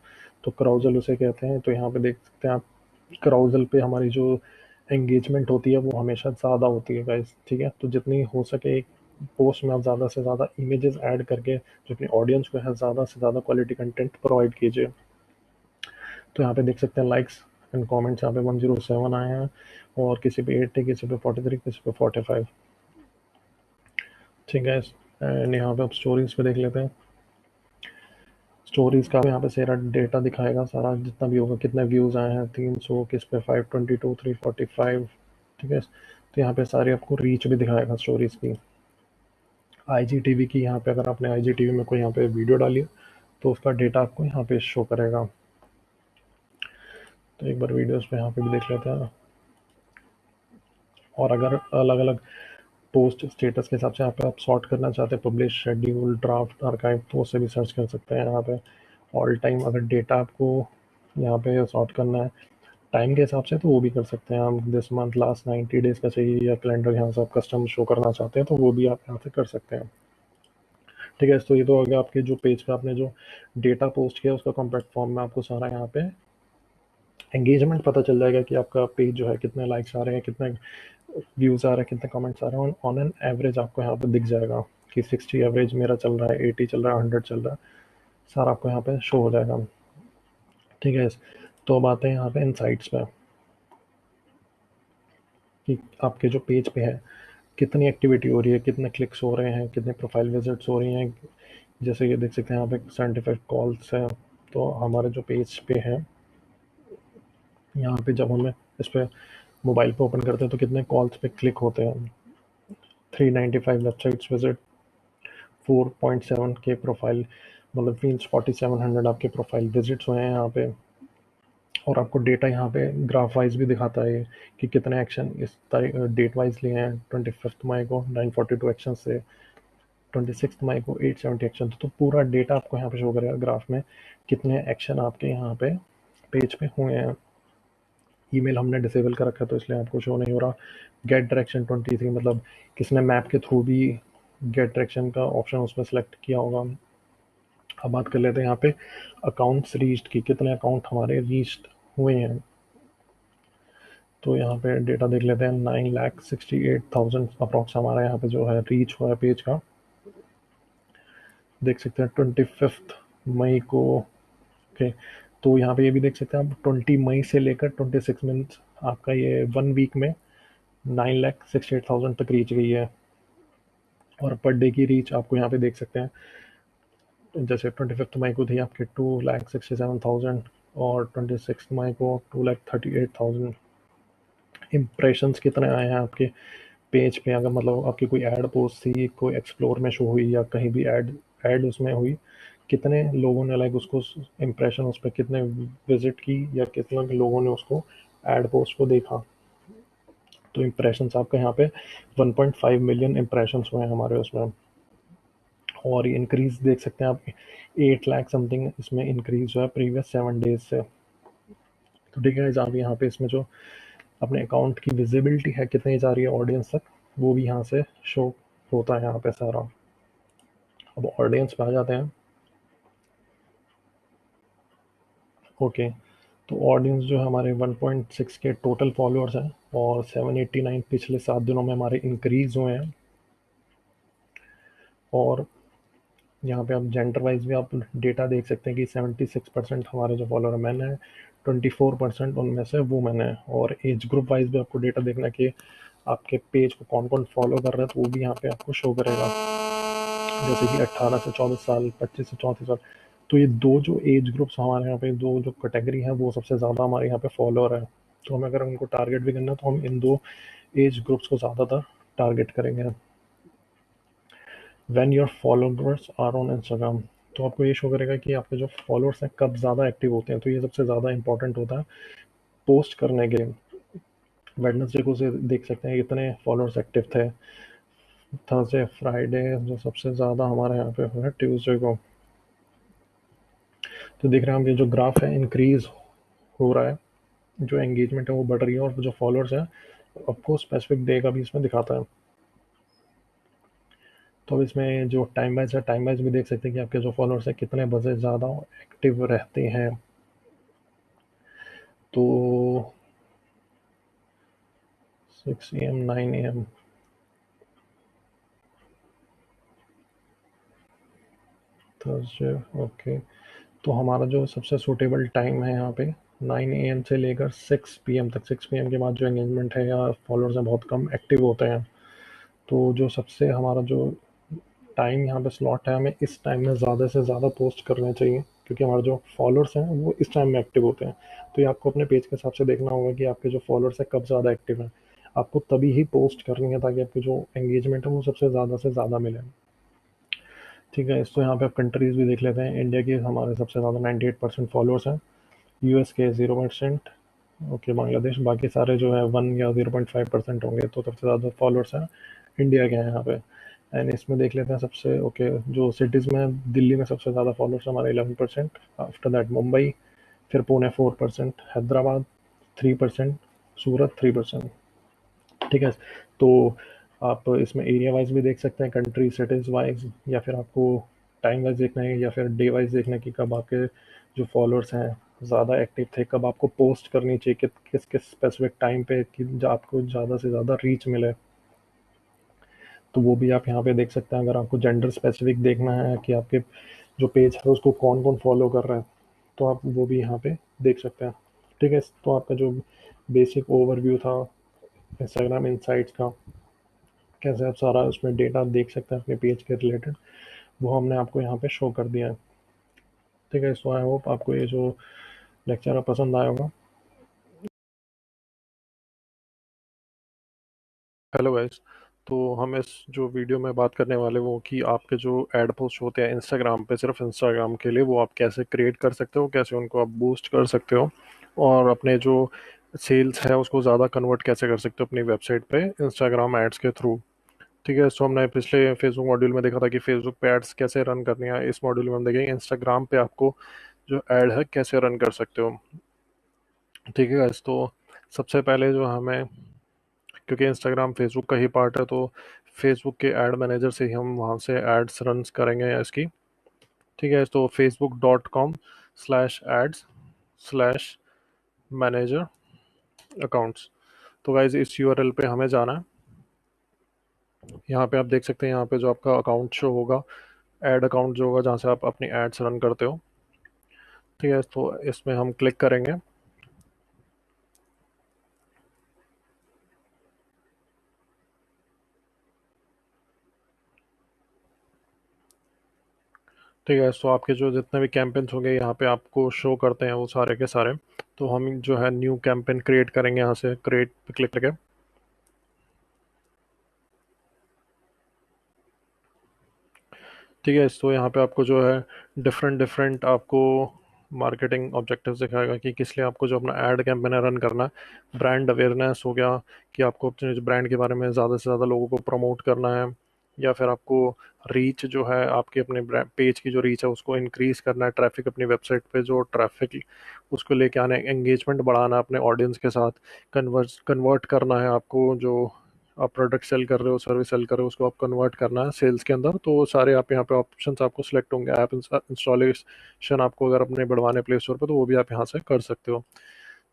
Speaker 2: तो क्राउजल उसे कहते हैं। तो यहाँ पे देख सकते हैं आप, क्राउजल पे हमारी जो एंगेजमेंट होती है वो हमेशा ज़्यादा होती है गाइस। ठीक है, तो जितनी हो सके एक पोस्ट में आप ज़्यादा से ज़्यादा इमेजेस ऐड करके जो अपनी ऑडियंस को है ज़्यादा से ज़्यादा क्वालिटी कंटेंट प्रोवाइड कीजिए। तो यहाँ पे देख सकते हैं लाइक्स एंड कमेंट्स यहाँ पे 107 आए हैं, और किसी पे 80, किसी पे 43, किसी पे 45। ठीक है, एंड यहाँ पे आप स्टोरीज पे देख लेते हैं। स्टोरीज का यहाँ पे सारा डेटा दिखाएगा, सारा जितना भी होगा, कितने व्यूज़ आए हैं, 300, किस पे 522, 345। ठीक है, तो यहाँ पे सारी आपको रीच भी दिखाएगा स्टोरीज की। IGTV की, यहाँ पे अगर आपने IGTV में कोई यहाँ पे वीडियो डाली तो उसका डेटा आपको यहाँ पे शो करेगा। तो एक बार वीडियोस पे यहाँ पे भी देख लेते हैं। और अगर अलग अलग पोस्ट स्टेटस के हिसाब से यहाँ पे आप सॉर्ट करना चाहते हैं, पब्लिश, शेड्यूल, ड्राफ्ट, आर्काइव, तो उससे भी सर्च कर सकते हैं यहाँ पे। ऑल टाइम अगर डेटा आपको यहाँ पे सॉर्ट करना है टाइम के हिसाब से, तो वो भी कर सकते हैं। हम दिस मंथ लास्ट 90 डेज का चाहिए, या कैलेंडर यहाँ से आप कस्टम शो करना चाहते हैं, तो वो भी आप यहाँ से कर सकते हैं। ठीक है, तो ये तो अगर आपके जो पेज पे आपने जो डेटा पोस्ट किया उसका कॉम्पैक्ट फॉर्म में आपको सारा यहाँ पे एंगेजमेंट पता चल जाएगा कि आपका पेज जो है कितने लाइक्स आ रहे हैं, कितने व्यूज़ आ रहे हैं, कितने कमेंट्स आ रहे हैं। ऑन एन एवरेज आपको यहाँ पे दिख जाएगा कि 60 एवरेज मेरा चल रहा है, 80 चल रहा है, 100 चल रहा है, सारा आपको यहाँ पे शो हो जाएगा। ठीक है, तो अब आते हैं यहाँ पे इनसाइट्स पे, कि आपके जो पेज पे है कितनी एक्टिविटी हो रही है, कितने क्लिक्स हो रहे हैं, कितने प्रोफाइल विजिट्स हो रही हैं। जैसे ये देख सकते हैं यहाँ पे 75 कॉल्स है। तो हमारे जो पेज पे है यहाँ पे, जब हमें इस पर मोबाइल पे ओपन करते हैं तो कितने कॉल्स पे क्लिक होते हैं, 395 वेबसाइट्स विजिट, 4.7 के प्रोफाइल, मतलब मीन्स 4700 आपके प्रोफाइल विजिट्स हुए हैं यहाँ पे। और आपको डेटा यहाँ पे ग्राफ वाइज भी दिखाता है कि कितने एक्शन इस तारीख डेट वाइज लिए हैं। 25 मई को 942 एक्शन से 26 मई को 870 एक्शन। तो पूरा डेटा आपको यहाँ पे शो करेगा ग्राफ में, कितने एक्शन आपके यहाँ पे पेज पे हुए हैं। ईमेल हमने डिसेबल कर रखा है तो इसलिए आपको शो नहीं हो रहा। गेट डायरेक्शन 23, मतलब किसने मैप के थ्रू भी गेट डायरेक्शन का ऑप्शन उसमें सेलेक्ट किया होगा। अब बात कर लेते हैं यहाँ पे अकाउंट्स रीच्ड की, कितने अकाउंट हमारे रीच्ड हुए हैं। तो यहाँ पे डेटा देख लेते हैं, 9,68,000 अप्रॉक्स हमारा यहाँ पे जो है रीच हुआ है पेज का। देख सकते हैं 25 मई को, ओके, तो यहाँ पे ये भी देख सकते हैं आप 20 मई से लेकर 26 मंथ आपका ये 1 वीक में 9,68,000 तक रीच गई है। और पर डे की रीच आपको यहाँ पे देख सकते हैं, जैसे 25 मई को थी आपकी 2,67,000 और 26 मई को 2,38,000। इम्प्रेशंस कितने आए हैं आपके पेज पे, अगर मतलब आपकी कोई ऐड पोस्ट थी, कोई एक्सप्लोर में शो हुई या कहीं भी ऐड ऐड उसमें हुई, कितने लोगों ने लाइक उसको इम्प्रेशन उस पर कितने विजिट की या कितने लोगों ने उसको ऐड पोस्ट को देखा। तो इम्प्रेशंस आपका यहाँ पे 1.5 मिलियन इम्प्रेशंस हुए हैं हमारे उसमें। और ये इंक्रीज देख सकते हैं आप, 8 लाख समथिंग इसमें इंक्रीज हुआ है प्रीवियस 7 डेज से। तो ठीक है, आप यहाँ पे इसमें जो अपने अकाउंट की विजिबिलिटी है कितनी जा रही है ऑडियंस तक, वो भी यहाँ से शो होता है यहाँ पे सारा। अब ऑडियंस पे आ जाते हैं। ओके, तो ऑडियंस जो है हमारे 1.6 के टोटल फॉलोअर्स हैं और 789 पिछले 7 दिनों में हमारे इंक्रीज हुए हैं। और यहाँ पे आप जेंडर वाइज भी आप डेटा देख सकते हैं कि 76% हमारे जो फॉलोअर मैन है, 24% उनमें से वुमेन है। और एज ग्रुप वाइज भी आपको डेटा देखना है कि आपके पेज को कौन कौन फॉलो कर रहा है, तो वो भी यहाँ पे आपको शो करेगा, जैसे कि 18 से 24 साल, 25 से 34 साल। तो ये दो जो एज ग्रुप्स हमारे यहाँ पे, दो जो कैटेगरी है, वो सबसे ज़्यादा हमारे यहाँ पे फॉलोअर है। तो हमें अगर उनको टारगेट भी करना है तो हम इन दो एज ग्रुप्स को ज़्यादातर टारगेट करेंगे। When your followers are on Instagram, तो आपको ये शो करेगा कि आपके जो फॉलोअर्स हैं कब ज़्यादा एक्टिव होते हैं। तो ये सबसे ज़्यादा इंपॉर्टेंट होता है पोस्ट करने के लिए। वेडनेसडे को से देख सकते हैं कितने फॉलोअर्स एक्टिव थे। थर्सडे फ्राइडे जो सबसे ज़्यादा हमारे यहाँ पे है ट्यूसडे को। तो देख रहे हैं हम ये जो ग्राफ है इंक्रीज हो रहा है, जो एंगेजमेंट है वो बढ़ रही है, और जो फॉलोअर्स है आपको स्पेसिफिक डे का भी इसमें दिखाता है। तो अब इसमें जो टाइम वाइज है, टाइम वाइज भी देख सकते हैं कि आपके जो फॉलोअर्स है कितने बजे ज़्यादा एक्टिव रहते हैं। तो 6 AM 9 AM थर्सडे, ओके। तो हमारा जो सबसे सूटेबल टाइम है यहाँ पे 9 AM से लेकर 6 PM तक। 6 PM के बाद जो एंगेजमेंट है या फॉलोअर्स हैं बहुत कम एक्टिव होते हैं। तो जो सबसे हमारा जो टाइम यहाँ पे स्लॉट है, हमें इस टाइम में ज़्यादा से ज़्यादा पोस्ट करने चाहिए, क्योंकि हमारे जो फॉलोअर्स हैं वो इस टाइम में एक्टिव होते हैं। तो ये आपको अपने पेज के हिसाब से देखना होगा कि आपके जो फॉलोअर्स हैं कब ज़्यादा एक्टिव हैं। आपको तभी ही पोस्ट करनी है ताकि आपकी जो एंगेजमेंट है वो सबसे ज़्यादा से ज़्यादा मिले। ठीक है, इसको यहाँ पे आप कंट्रीज़ भी देख लेते हैं। इंडिया की हमारे सबसे ज़्यादा 98% फॉलोअर्स हैं। यूएस के 0%। ओके, बांग्लादेश, बाकी सारे जो है 1 या 0.5% होंगे। तो सबसे ज़्यादा फॉलोअर्स हैं इंडिया के हैं यहाँ पे। एंड इसमें देख लेते हैं सबसे ओके जो सिटीज़ में, दिल्ली में सबसे ज़्यादा फॉलोअर्स हमारे 11%। आफ्टर दैट मुंबई, फिर पुणे 4%, हैदराबाद 3%, सूरत 3%। ठीक है, तो आप इसमें एरिया वाइज भी देख सकते हैं, कंट्री सिटीज़ वाइज, या फिर आपको टाइम वाइज देखना है या फिर डे वाइज देखना है कि कब आपके जो फॉलोअर्स हैं ज़्यादा एक्टिव थे, कब आपको पोस्ट करनी चाहिए, किस किस स्पेसिफिक टाइम पे कि आपको ज़्यादा से ज़्यादा रीच मिले। तो वो भी आप यहाँ पे देख सकते हैं। अगर आपको जेंडर स्पेसिफिक देखना है कि आपके जो पेज है उसको कौन कौन फॉलो कर रहा है, तो आप वो भी यहाँ पे देख सकते हैं। ठीक है, तो आपका जो बेसिक ओवरव्यू था इंस्टाग्राम इनसाइट्स का, कैसे आप सारा उसमें डेटा देख सकते हैं अपने पेज के रिलेटेड, वो हमने आपको यहाँ पे शो कर दिया है। ठीक है, सो आई होप आपको ये जो लेक्चर है पसंद आया होगा। हेलो गाइस, तो हम इस जो वीडियो में बात करने वाले वो कि आपके जो एड पोस्ट होते हैं इंस्टाग्राम पे, सिर्फ इंस्टाग्राम के लिए, वो आप कैसे क्रिएट कर सकते हो, कैसे उनको आप बूस्ट कर सकते हो, और अपने जो सेल्स है उसको ज़्यादा कन्वर्ट कैसे कर सकते हो अपनी वेबसाइट पे इंस्टाग्राम एड्स के थ्रू। ठीक है, सो हमने पिछले फेसबुक मॉड्यूल में देखा था कि फेसबुक पे एड्स कैसे रन करनी है। इस मॉड्यूल में हम देखेंगे इंस्टाग्राम पे आपको जो ऐड है कैसे रन कर सकते हो। ठीक है guys, तो सबसे पहले जो हमें, क्योंकि इंस्टाग्राम फेसबुक का ही पार्ट है, तो फेसबुक के ऐड मैनेजर से ही हम वहाँ से एड्स रन करेंगे इसकी। ठीक है, तो facebook.com/ads/manager अकाउंट्स। तो गाइज इस यूआरएल पे हमें जाना है। यहाँ पे आप देख सकते हैं, यहाँ पे जो आपका अकाउंट शो होगा, ऐड अकाउंट जो होगा जहाँ से आप अपनी एड्स रन करते हो। ठीक है, तो इसमें हम क्लिक करेंगे। ठीक है, तो आपके जो जितने भी कैंपेन्स होंगे यहाँ पे आपको शो करते हैं वो सारे के सारे। तो हम जो है न्यू कैंपेन क्रिएट करेंगे, यहाँ से क्रिएट पे क्लिक करके। ठीक है, तो यहाँ पे आपको जो है डिफरेंट डिफरेंट आपको मार्केटिंग ऑब्जेक्टिव्स दिखाएगा कि किस लिए आपको जो अपना ऐड कैंपेन रन करना है। ब्रांड अवेयरनेस हो गया कि आपको अपने ब्रांड के बारे में ज़्यादा से ज़्यादा लोगों को प्रमोट करना है, या फिर आपको रीच जो है आपके अपने पेज की जो रीच है उसको इंक्रीज करना है, ट्रैफिक अपनी वेबसाइट पे जो ट्रैफिक उसको लेके आना है, एंगेजमेंट बढ़ाना है अपने ऑडियंस के साथ, कन्वर्ट करना है आपको, जो आप प्रोडक्ट सेल कर रहे हो, सर्विस सेल कर रहे हो, उसको आप कन्वर्ट करना है सेल्स के अंदर। तो वो सारे आप यहाँ पे ऑप्शंस आपको सिलेक्ट होंगे। ऐप इंस्टॉलेशन आपको अगर अपने बढ़वाने प्ले स्टोर पर, तो वो भी आप यहाँ से कर सकते हो।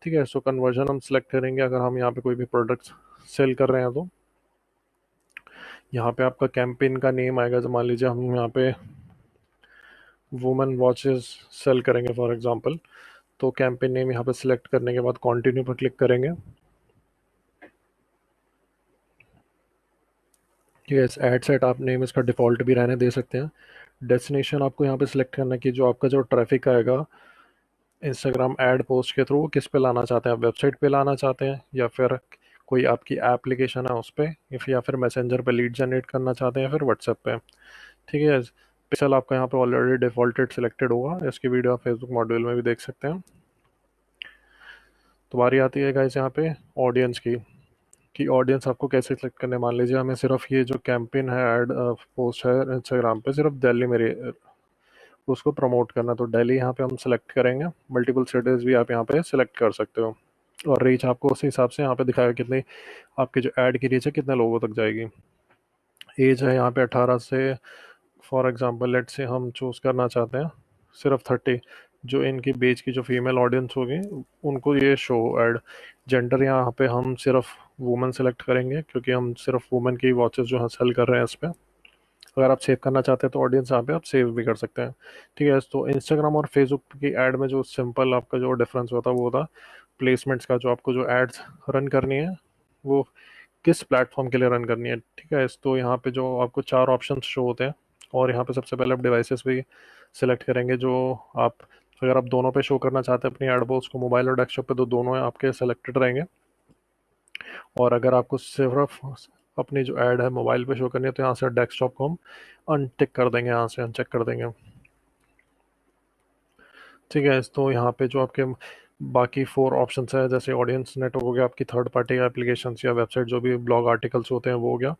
Speaker 2: ठीक है, सो कन्वर्जन हम सिलेक्ट करेंगे अगर हम यहाँ पे कोई भी प्रोडक्ट सेल कर रहे हैं तो। यहाँ पे आपका कैंपेन का नेम आएगा, जो मान लीजिए हम यहाँ पे वुमेन वॉचेस सेल करेंगे फॉर एग्जांपल, तो कैंपेन नेम यहाँ पे सिलेक्ट करने के बाद कंटिन्यू पर क्लिक करेंगे। ठीक है, इस एड सेट आप नेम इसका डिफ़ॉल्ट भी रहने दे सकते हैं। डेस्टिनेशन आपको यहाँ पे सिलेक्ट करना है कि जो आपका जो ट्रैफिक आएगा इंस्टाग्राम ऐड पोस्ट के थ्रू, वो किस पे लाना चाहते हैं, आप वेबसाइट पे लाना चाहते हैं या फिर कोई आपकी एप्लीकेशन है उस पे, या फिर मैसेंजर पे लीड जनरेट करना चाहते हैं, या फिर व्हाट्सएप पे। ठीक है, पिक्सल आपका यहाँ पे ऑलरेडी डिफॉल्टेड सिलेक्टेड होगा, इसकी वीडियो आप फेसबुक मॉड्यूल में भी देख सकते हैं। तो बारी आती है गाइस यहाँ पे ऑडियंस की, कि ऑडियंस आपको कैसे सिलेक्ट करने हैं। मान लीजिए हमें सिर्फ ये जो कैंपेन है, ऐड पोस्ट है इंस्टाग्राम पे, सिर्फ दिल्ली में उसको प्रमोट करना, तो दिल्ली यहाँ पे हम सेलेक्ट करेंगे। मल्टीपल सिटीज़ भी आप यहाँ पे सेलेक्ट कर सकते हो, और रीच आपको उस हिसाब से यहाँ पे दिखाएगा कितनी आपकी जो ऐड की रीच है कितने लोगों तक जाएगी। एज है यहाँ पे 18 से, फॉर एग्जांपल लेट से हम चूज़ करना चाहते हैं सिर्फ 30, जो इनकी बेच की जो फीमेल ऑडियंस होगी उनको ये शो ऐड। जेंडर यहाँ पे हम सिर्फ वुमेन सेलेक्ट करेंगे, क्योंकि हम सिर्फ वुमेन की वॉचेस जो है सेल कर रहे हैं इस पर। अगर आप सेव करना चाहते हैं तो ऑडियंस यहाँ पे आप सेव भी कर सकते हैं। ठीक है, तो इंस्टाग्राम और फेसबुक की ऐड में जो सिंपल आपका जो डिफरेंस होता है वो होता प्लेसमेंट्स का, जो आपको जो एड्स रन करनी है वो किस प्लेटफॉर्म के लिए रन करनी है। ठीक है, तो यहाँ पे जो आपको चार ऑप्शन शो होते हैं, और यहाँ पे सबसे पहले आप डिवाइसेस भी सिलेक्ट करेंगे, जो आप अगर आप दोनों पे शो करना चाहते हैं अपनी एड बॉक्स को, मोबाइल और डेस्कटॉप पे, तो दोनों आपके सेलेक्टेड रहेंगे। और अगर आपको सिर्फ अपनी जो ऐड है मोबाइल पे शो करनी है, तो यहाँ से डेस्कटॉप को हम अनटिक कर देंगे, यहाँ से अनचेक कर देंगे। ठीक है, तो यहाँ पे जो आपके बाकी फोर ऑप्शंस है, जैसे ऑडियंस नेटवर्क हो गया, आपकी थर्ड पार्टी एप्लीकेशन या वेबसाइट जो भी ब्लॉग आर्टिकल्स होते हैं वो हो गया,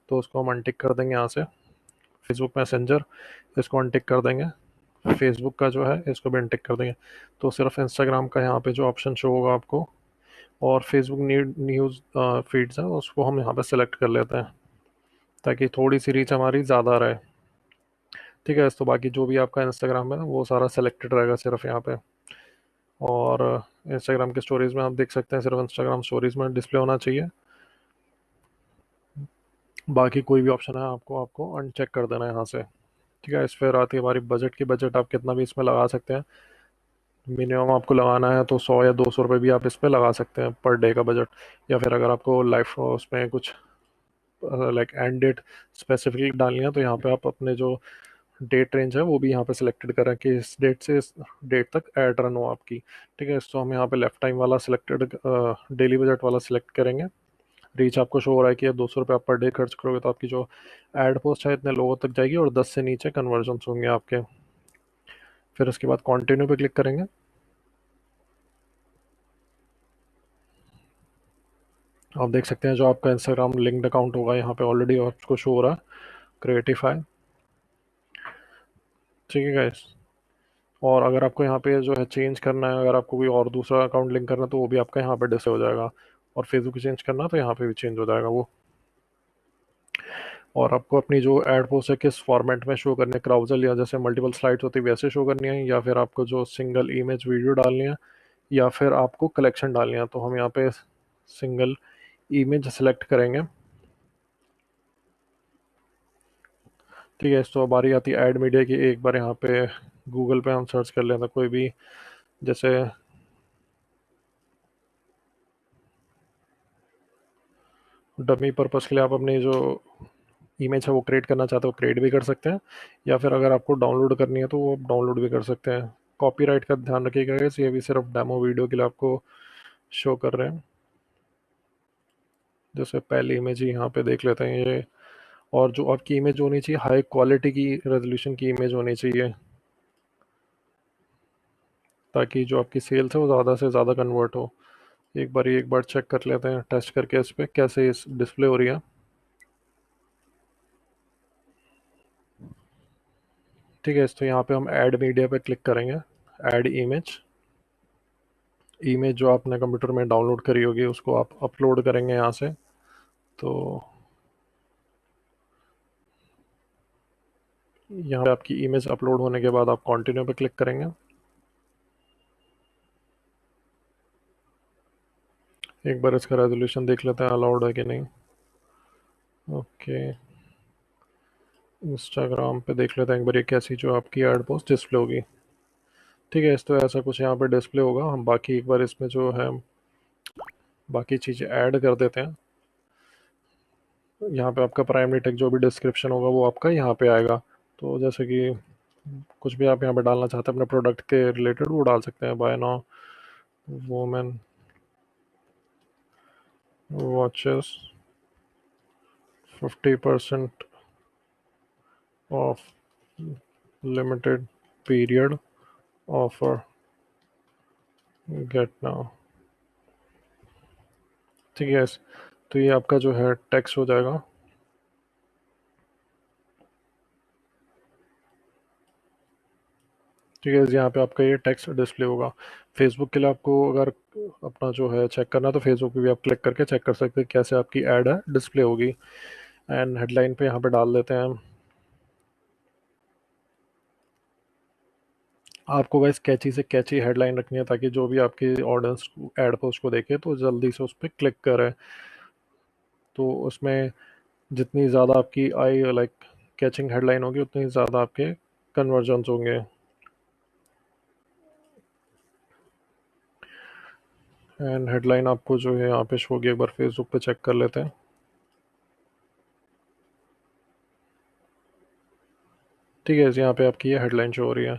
Speaker 2: तो उसको हम अनटिक कर देंगे यहाँ से। फेसबुक मैसेंजर, इसको अनटिक कर देंगे। फेसबुक का जो है इसको भी अनटिक कर देंगे। तो सिर्फ इंस्टाग्राम का यहाँ पे जो ऑप्शन शो होगा आपको, और फेसबुक न्यूज़ फीड्स है उसको हम यहाँ पे सेलेक्ट कर लेते हैं, ताकि थोड़ी सी रीच हमारी ज़्यादा रहे। ठीक है, तो बाकी जो भी आपका इंस्टाग्राम है वो सारा सेलेक्टेड रहेगा सिर्फ यहाँ पे। और इंस्टाग्राम के स्टोरीज में आप देख सकते हैं सिर्फ इंस्टाग्राम स्टोरीज में डिस्प्ले होना चाहिए, बाकी कोई भी ऑप्शन है आपको आपको अनचेक कर देना है यहाँ से। ठीक है, इस फिर आती है हमारी बजट की। बजट आप कितना भी इसमें लगा सकते हैं। मिनिमम आपको लगाना है तो 100 या 200 रुपये भी आप इस पर लगा सकते हैं पर डे का बजट। या फिर अगर आपको लाइफ उसमें कुछ लाइक एंड डेट स्पेसिफिकली डालनी है, तो यहाँ पे आप अपने जो डेट रेंज है वो भी यहाँ पे सिलेक्टेड करें कि इस डेट से इस डेट तक ऐड रन हो आपकी। ठीक है, तो हम यहाँ पे लेफ्ट टाइम वाला सिलेक्टेड डेली बजट वाला सिलेक्ट करेंगे। रीच आपको शो हो रहा है कि 200 रुपये आप पर डे खर्च करोगे तो आपकी जो एड पोस्ट है इतने लोगों तक जाएगी, और 10 से नीचे कन्वर्जन होंगे आपके। फिर उसके बाद कंटिन्यू पे क्लिक करेंगे। आप देख सकते हैं जो आपका इंस्टाग्राम लिंक्ड अकाउंट होगा यहाँ पे ऑलरेडी आपको शो हो रहा है, क्रिएटिफाई। ठीक है गाइस, और अगर आपको यहाँ पे जो है चेंज करना है, अगर आपको कोई और दूसरा अकाउंट लिंक करना है, तो वो भी आपका यहाँ पे डिस्प्ले हो जाएगा। और फेसबुक चेंज करना है तो यहाँ पे भी चेंज हो जाएगा वो। और आपको अपनी जो एड पोस्ट है किस फॉर्मेट में शो करनी है, क्राउजल या जैसे मल्टीपल स्लाइड्स होती है वैसे शो करनी है, या फिर आपको जो सिंगल इमेज वीडियो डालनी है, या फिर आपको कलेक्शन डालनी है। तो हम यहाँ पे सिंगल इमेज सेलेक्ट करेंगे। ठीक है, तो बारी आती है ऐड मीडिया की। एक बार यहाँ पे गूगल पे हम सर्च कर लेते हैं कोई भी, जैसे डमी पर्पस के लिए आप अपनी जो इमेज है वो क्रिएट करना चाहते हो क्रिएट भी कर सकते हैं, या फिर अगर आपको डाउनलोड करनी है तो वो डाउनलोड भी कर सकते हैं। कॉपीराइट का ध्यान रखिएगा guys, ये भी सिर्फ डेमो वीडियो के लिए आपको शो कर रहे हैं। जैसे पहली इमेज ही यहाँ पे देख लेते हैं ये, और जो आपकी इमेज होनी चाहिए हाई क्वालिटी की रेजोल्यूशन की इमेज होनी चाहिए, ताकि जो आपकी सेल्स है वो ज़्यादा से ज़्यादा कन्वर्ट हो। एक बार चेक कर लेते हैं टेस्ट करके इस पर कैसे इस डिस्प्ले हो रही है। ठीक है, तो यहाँ पे हम ऐड मीडिया पे क्लिक करेंगे, ऐड इमेज। इमेज जो आपने कंप्यूटर में डाउनलोड करी होगी उसको आप अपलोड करेंगे यहाँ से। तो यहाँ पे आपकी इमेज अपलोड होने के बाद आप कंटिन्यू पे क्लिक करेंगे। एक बार इसका रेजोल्यूशन देख लेते हैं अलाउड है कि नहीं। ओके, इंस्टाग्राम पे देख लेते हैं एक बार ये कैसी जो आपकी ऐड पोस्ट डिस्प्ले होगी। ठीक है, इस तो ऐसा कुछ यहाँ पे डिस्प्ले होगा। हम बाकी एक बार इसमें जो है बाकी चीज़ें ऐड कर देते हैं। यहाँ पे आपका प्राइमरी टेक्स्ट जो भी डिस्क्रिप्शन होगा वो आपका यहाँ पे आएगा। तो जैसे कि कुछ भी आप यहाँ पे डालना चाहते हैं अपने प्रोडक्ट के रिलेटेड वो डाल सकते हैं। Buy now women watches 50% off limited period offer get now. ठीक है, तो ये आपका जो है टेक्स्ट हो जाएगा। ठीक है, यहाँ पे आपका ये टेक्स्ट डिस्प्ले होगा। फेसबुक के लिए आपको अगर अपना जो है चेक करना है तो फेसबुक पे भी आप क्लिक करके चेक कर सकते हैं कैसे आपकी ऐड है डिस्प्ले होगी। एंड हेडलाइन पे यहाँ पे डाल देते हैं। आपको वैसे कैची से कैची हेडलाइन रखनी है ताकि जो भी आपकी ऑडियंस ऐड पोस्ट को देखे तो जल्दी से उस पर क्लिक करे। तो उसमें जितनी ज़्यादा आपकी आई लाइक कैचिंग हेडलाइन होगी उतनी ज़्यादा आपके कन्वर्जन्स होंगे। एंड हेडलाइन आपको जो है यहाँ पे शो होगी, एक बार फेसबुक पे चेक कर लेते हैं। ठीक है, यहाँ पे आपकी ये हेडलाइन शो हो रही है।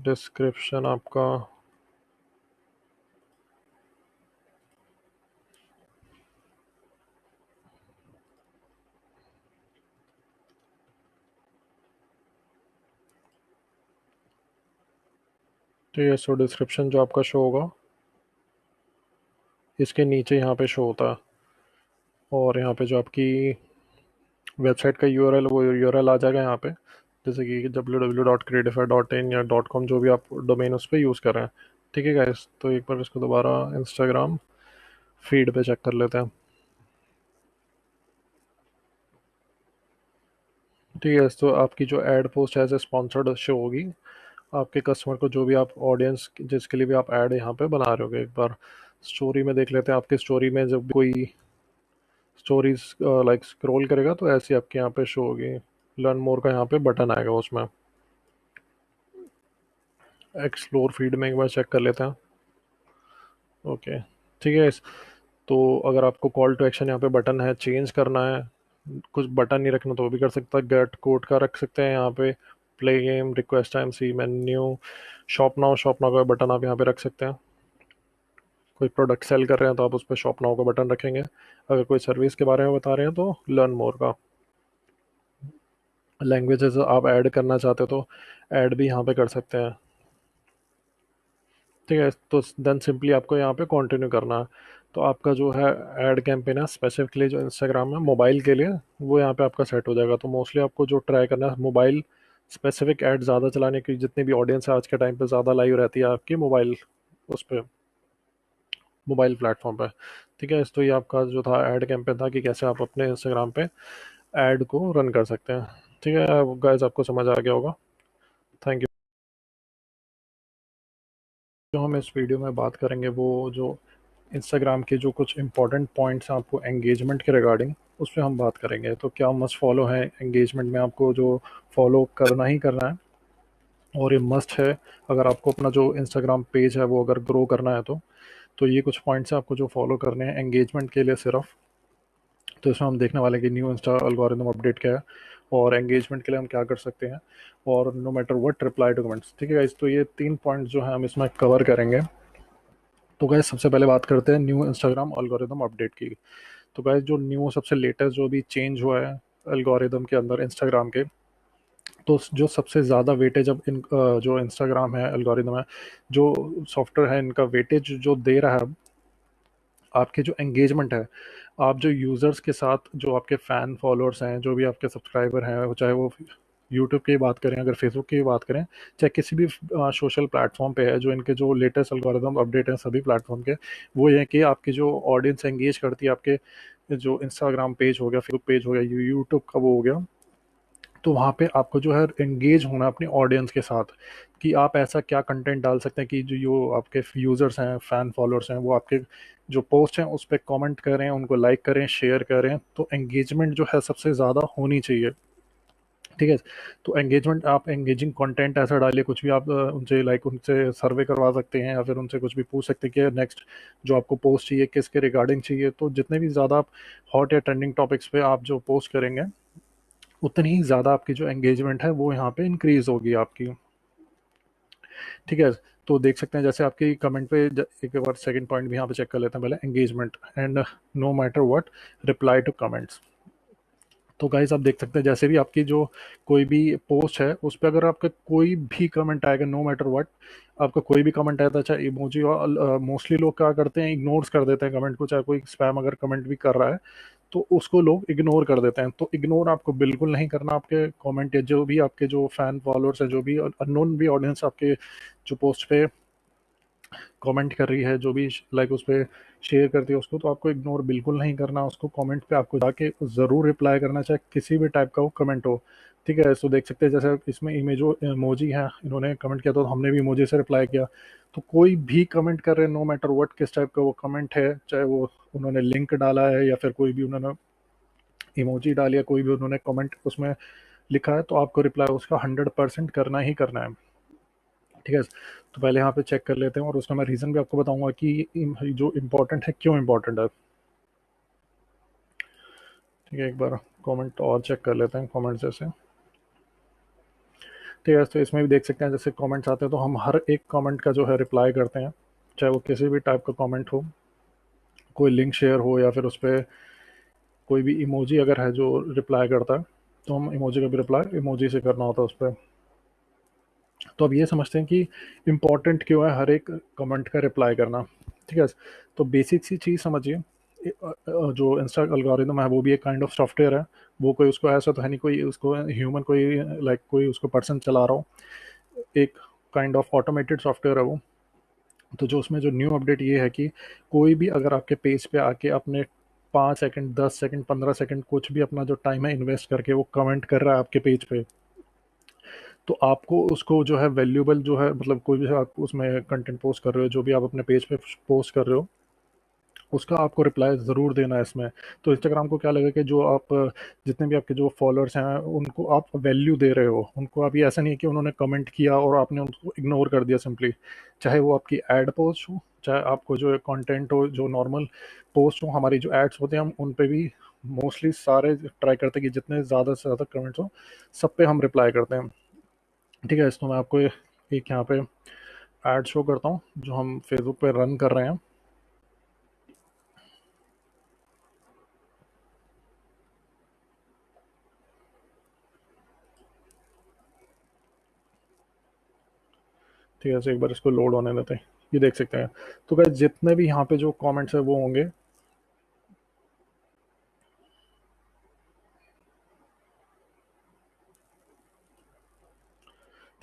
Speaker 2: डिस्क्रिप्शन आपका ठीक है, सो डिस्क्रिप्शन जो आपका शो होगा इसके नीचे यहाँ पे शो होता है, और यहाँ पे जो आपकी वेबसाइट का यूआरएल वो यूआरएल आ जाएगा यहाँ पे, जैसे कि www.creatify.in या .com जो भी आप डोमेन उस पर यूज़ कर रहे हैं। ठीक है गाइस, तो एक बार इसको दोबारा इंस्टाग्राम फीड पे चेक कर लेते हैं। ठीक है, तो आपकी जो ad post as a sponsored show होगी आपके कस्टमर को, जो भी आप ऑडियंस जिसके लिए भी आप ऐड यहाँ पे बना रहे होगे। एक बार स्टोरी में देख लेते हैं, आपकी स्टोरी में जब कोई स्टोरीज लाइक स्क्रॉल करेगा तो ऐसी आपके यहाँ पे शो होगी। लर्न मोर का यहाँ पे बटन आएगा उसमें। एक्सप्लोर फीड में एक बार चेक कर लेते हैं। ओके, ठीक है। तो अगर आपको कॉल टू एक्शन यहाँ पे बटन है, चेंज करना है, कुछ बटन नहीं रखना तो वो भी कर सकता है। गेट कोड का रख सकते हैं यहाँ पे, प्ले गेम, रिक्वेस्ट टाइम, सी मेन्यू, शॉप नाउ का बटन आप यहाँ पे रख सकते हैं। कोई प्रोडक्ट सेल कर रहे हैं तो आप उस पर शॉप नाउ का बटन रखेंगे। अगर कोई सर्विस के बारे में बता रहे हैं तो लर्न मोर का। लैंग्वेजेस आप ऐड करना चाहते हो तो ऐड भी यहाँ पे कर सकते हैं। ठीक है, तो देन सिंपली आपको यहाँ पे कंटिन्यू करना है। तो आपका जो है ऐड कैंपेन है स्पेसिफिकली जो इंस्टाग्राम है मोबाइल के लिए, वो यहाँ पे आपका सेट हो जाएगा। तो मोस्टली आपको जो ट्राई करना है मोबाइल स्पेसिफिक ऐड ज़्यादा चलाने की, जितनी भी ऑडियंस है आज के टाइम पे ज़्यादा लाइव रहती है आपकी मोबाइल उस पर, मोबाइल प्लेटफॉर्म पे। ठीक है, तो ये आपका जो था ऐड कैंपेन था कि कैसे आप अपने इंस्टाग्राम पे ऐड को रन कर सकते हैं। ठीक है गाइस, आपको समझ आ गया होगा। Thank you. जो हम इस वीडियो में बात करेंगे वो जो इंस्टाग्राम के जो कुछ इंपॉर्टेंट पॉइंट्स हैं आपको एंगेजमेंट के रिगार्डिंग, उस पर हम बात करेंगे। तो क्या मस्ट फॉलो है एंगेजमेंट में, आपको जो फॉलो करना ही करना है और ये मस्ट है अगर आपको अपना जो इंस्टाग्राम पेज है वो अगर ग्रो करना है तो ये कुछ पॉइंट्स हैं आपको जो फॉलो करने हैं एंगेजमेंट के लिए सिर्फ। तो इसमें हम देखने वाले हैं कि न्यू इंस्टा एल्गोरिदम अपडेट क्या है और एंगेजमेंट के लिए हम क्या कर सकते हैं, और no matter what reply to comments. ठीक है गाइस, तो ये 3 पॉइंट्स जो हैं हम इसमें कवर करेंगे। तो गाइस सबसे पहले बात करते हैं न्यू इंस्टाग्राम एल्गोरिदम अपडेट की। तो गाइस जो न्यू सबसे लेटेस्ट जो भी चेंज हुआ है एल्गोरिदम के अंदर इंस्टाग्राम के, तो जो सबसे ज़्यादा वेटेज अब जो इंस्टाग्राम है एल्गोरिदम है, जो सॉफ्टवेयर है इनका वेटेज जो दे रहा है आपके जो एंगेजमेंट है, आप जो यूज़र्स के साथ जो आपके फ़ैन फॉलोअर्स हैं, जो भी आपके सब्सक्राइबर हैं, चाहे वो यूट्यूब की बात करें, अगर फेसबुक की बात करें, चाहे किसी भी सोशल प्लेटफॉर्म पे है, जो इनके जो लेटेस्ट एल्गोरिदम अपडेट हैं सभी प्लेटफॉर्म के, वो ये है कि आपकी जो ऑडियंस एंगेज करती है आपके जो इंस्टाग्राम पेज हो गया, फेसबुक पेज हो गया, यूट्यूब का वो हो गया, तो वहाँ पे आपको जो है एंगेज होना है अपनी ऑडियंस के साथ, कि आप ऐसा क्या कंटेंट डाल सकते हैं कि जो आपके यूज़र्स हैं, फ़ैन फॉलोअर्स हैं, वो आपके जो पोस्ट हैं उस पर कमेंट करें, उनको लाइक करें, शेयर करें। तो एंगेजमेंट जो है सबसे ज़्यादा होनी चाहिए। ठीक है, तो एंगेजमेंट, आप एंगेजिंग कंटेंट ऐसा डालिए, कुछ भी आप उनसे लाइक उनसे सर्वे करवा सकते हैं या फिर उनसे कुछ भी पूछ सकते हैं कि नेक्स्ट जो आपको पोस्ट चाहिए किसके रिगार्डिंग चाहिए। तो जितने भी ज़्यादा आप हॉट या ट्रेंडिंग टॉपिक्स पे आप जो पोस्ट करेंगे, उतनी ही ज़्यादा आपकी जो एंगेजमेंट है वो यहाँ पे इंक्रीज़ होगी आपकी। ठीक है, तो देख सकते हैं जैसे आपकी कमेंट पे एक बार सेकंड पॉइंट भी यहाँ पे चेक कर लेते हैं पहले, engagement and no matter what reply to comments. तो गाइस आप देख सकते हैं जैसे भी आपकी जो कोई भी पोस्ट है उस पर अगर आपका कोई भी कमेंट आएगा, नो मैटर व्हाट आपका कोई भी कमेंट आता है, चाहे इमोजी, और मोस्टली लोग क्या करते हैं इग्नोर्स कर देते हैं कमेंट को, चाहे कोई स्पैम अगर कमेंट भी कर रहा है तो उसको लोग इग्नोर कर देते हैं। तो इग्नोर आपको बिल्कुल नहीं करना, आपके कमेंट या जो भी आपके जो फैन फॉलोअर्स हैं, जो भी अननोन भी ऑडियंस आपके जो पोस्ट पे कमेंट कर रही है, जो भी लाइक उस पर शेयर करती है उसको, तो आपको इग्नोर बिल्कुल नहीं करना, उसको कमेंट पे आपको जाके ज़रूर रिप्लाई करना, चाहे किसी भी टाइप का वो कमेंट हो। ठीक है, तो देख सकते हैं जैसे इसमें इमेजो इमोजी है, इन्होंने कमेंट किया तो हमने भी इमोजी से रिप्लाई किया। तो कोई भी कमेंट कर रहे हैं, नो मैटर व्हाट किस टाइप का वो कमेंट है, चाहे वो उन्होंने लिंक डाला है या फिर कोई भी उन्होंने इमोजी डाली है, कोई भी उन्होंने कमेंट उसमें लिखा है, तो आपको रिप्लाई उसका 100% करना ही करना है। ठीक है, तो पहले यहाँ पे चेक कर लेते हैं और उसका मैं रीज़न भी आपको बताऊंगा कि जो इम्पोर्टेंट है क्यों इम्पोर्टेंट है। ठीक है, एक बार कमेंट और चेक कर लेते हैं कमेंट जैसे। ठीक है, तो इसमें भी देख सकते हैं जैसे कमेंट्स आते हैं तो हम हर एक कमेंट का जो है रिप्लाई करते हैं, चाहे वो किसी भी टाइप का कमेंट हो, कोई लिंक शेयर हो या फिर उस पर कोई भी इमोजी अगर है जो रिप्लाई करता है, तो हम इमोजी का भी रिप्लाई इमोजी से करना होता है उस पर। तो अब ये समझते हैं कि इम्पॉर्टेंट क्यों है हर एक कमेंट का रिप्लाई करना। ठीक है, तो बेसिक सी चीज़ समझिए, जो इंस्टा एल्गोरिदम है वो भी एक काइंड ऑफ सॉफ्टवेयर है। वो कोई उसको ऐसा तो है नहीं कोई उसको ह्यूमन कोई लाइक कोई उसको पर्सन चला रहा हो, एक काइंड ऑफ ऑटोमेटेड सॉफ्टवेयर है वो। तो जो उसमें जो न्यू अपडेट ये है कि कोई भी अगर आपके पेज पे आके अपने 5 सेकंड, 10 सेकंड, 15 सेकंड कुछ भी अपना जो टाइम है इन्वेस्ट करके वो कमेंट कर रहा है आपके पेज पे, तो आपको उसको जो है वैल्यूएबल जो है, मतलब कोई भी आप उसमें कंटेंट पोस्ट कर रहे हो, जो भी आप अपने पेज पे पोस्ट कर रहे हो, उसका आपको रिप्लाई ज़रूर देना है इसमें। तो इंस्टाग्राम को क्या लगेगा कि जो आप जितने भी आपके जो फॉलोअर्स हैं उनको आप वैल्यू दे रहे हो, उनको अभी ऐसा नहीं है कि उन्होंने कमेंट किया और आपने उनको इग्नोर कर दिया सिंपली। चाहे वो आपकी एड पोस्ट हो, चाहे आपको जो कंटेंट हो, जो नॉर्मल पोस्ट हो, हमारी जो एड्स होते हैं हम उन पे भी मोस्टली सारे ट्राई करते हैं कि जितने ज़्यादा से ज़्यादा कमेंट्स हो सब पे हम रिप्लाई करते हैं। ठीक है, इसको मैं आपको एक यहाँ पे ऐड शो करता हूँ जो हम फेसबुक पे रन कर रहे हैं। ठीक है, तो एक बार इसको लोड होने देते हैं, ये देख सकते हैं। तो गाइस जितने भी यहाँ पे जो कमेंट्स है वो होंगे,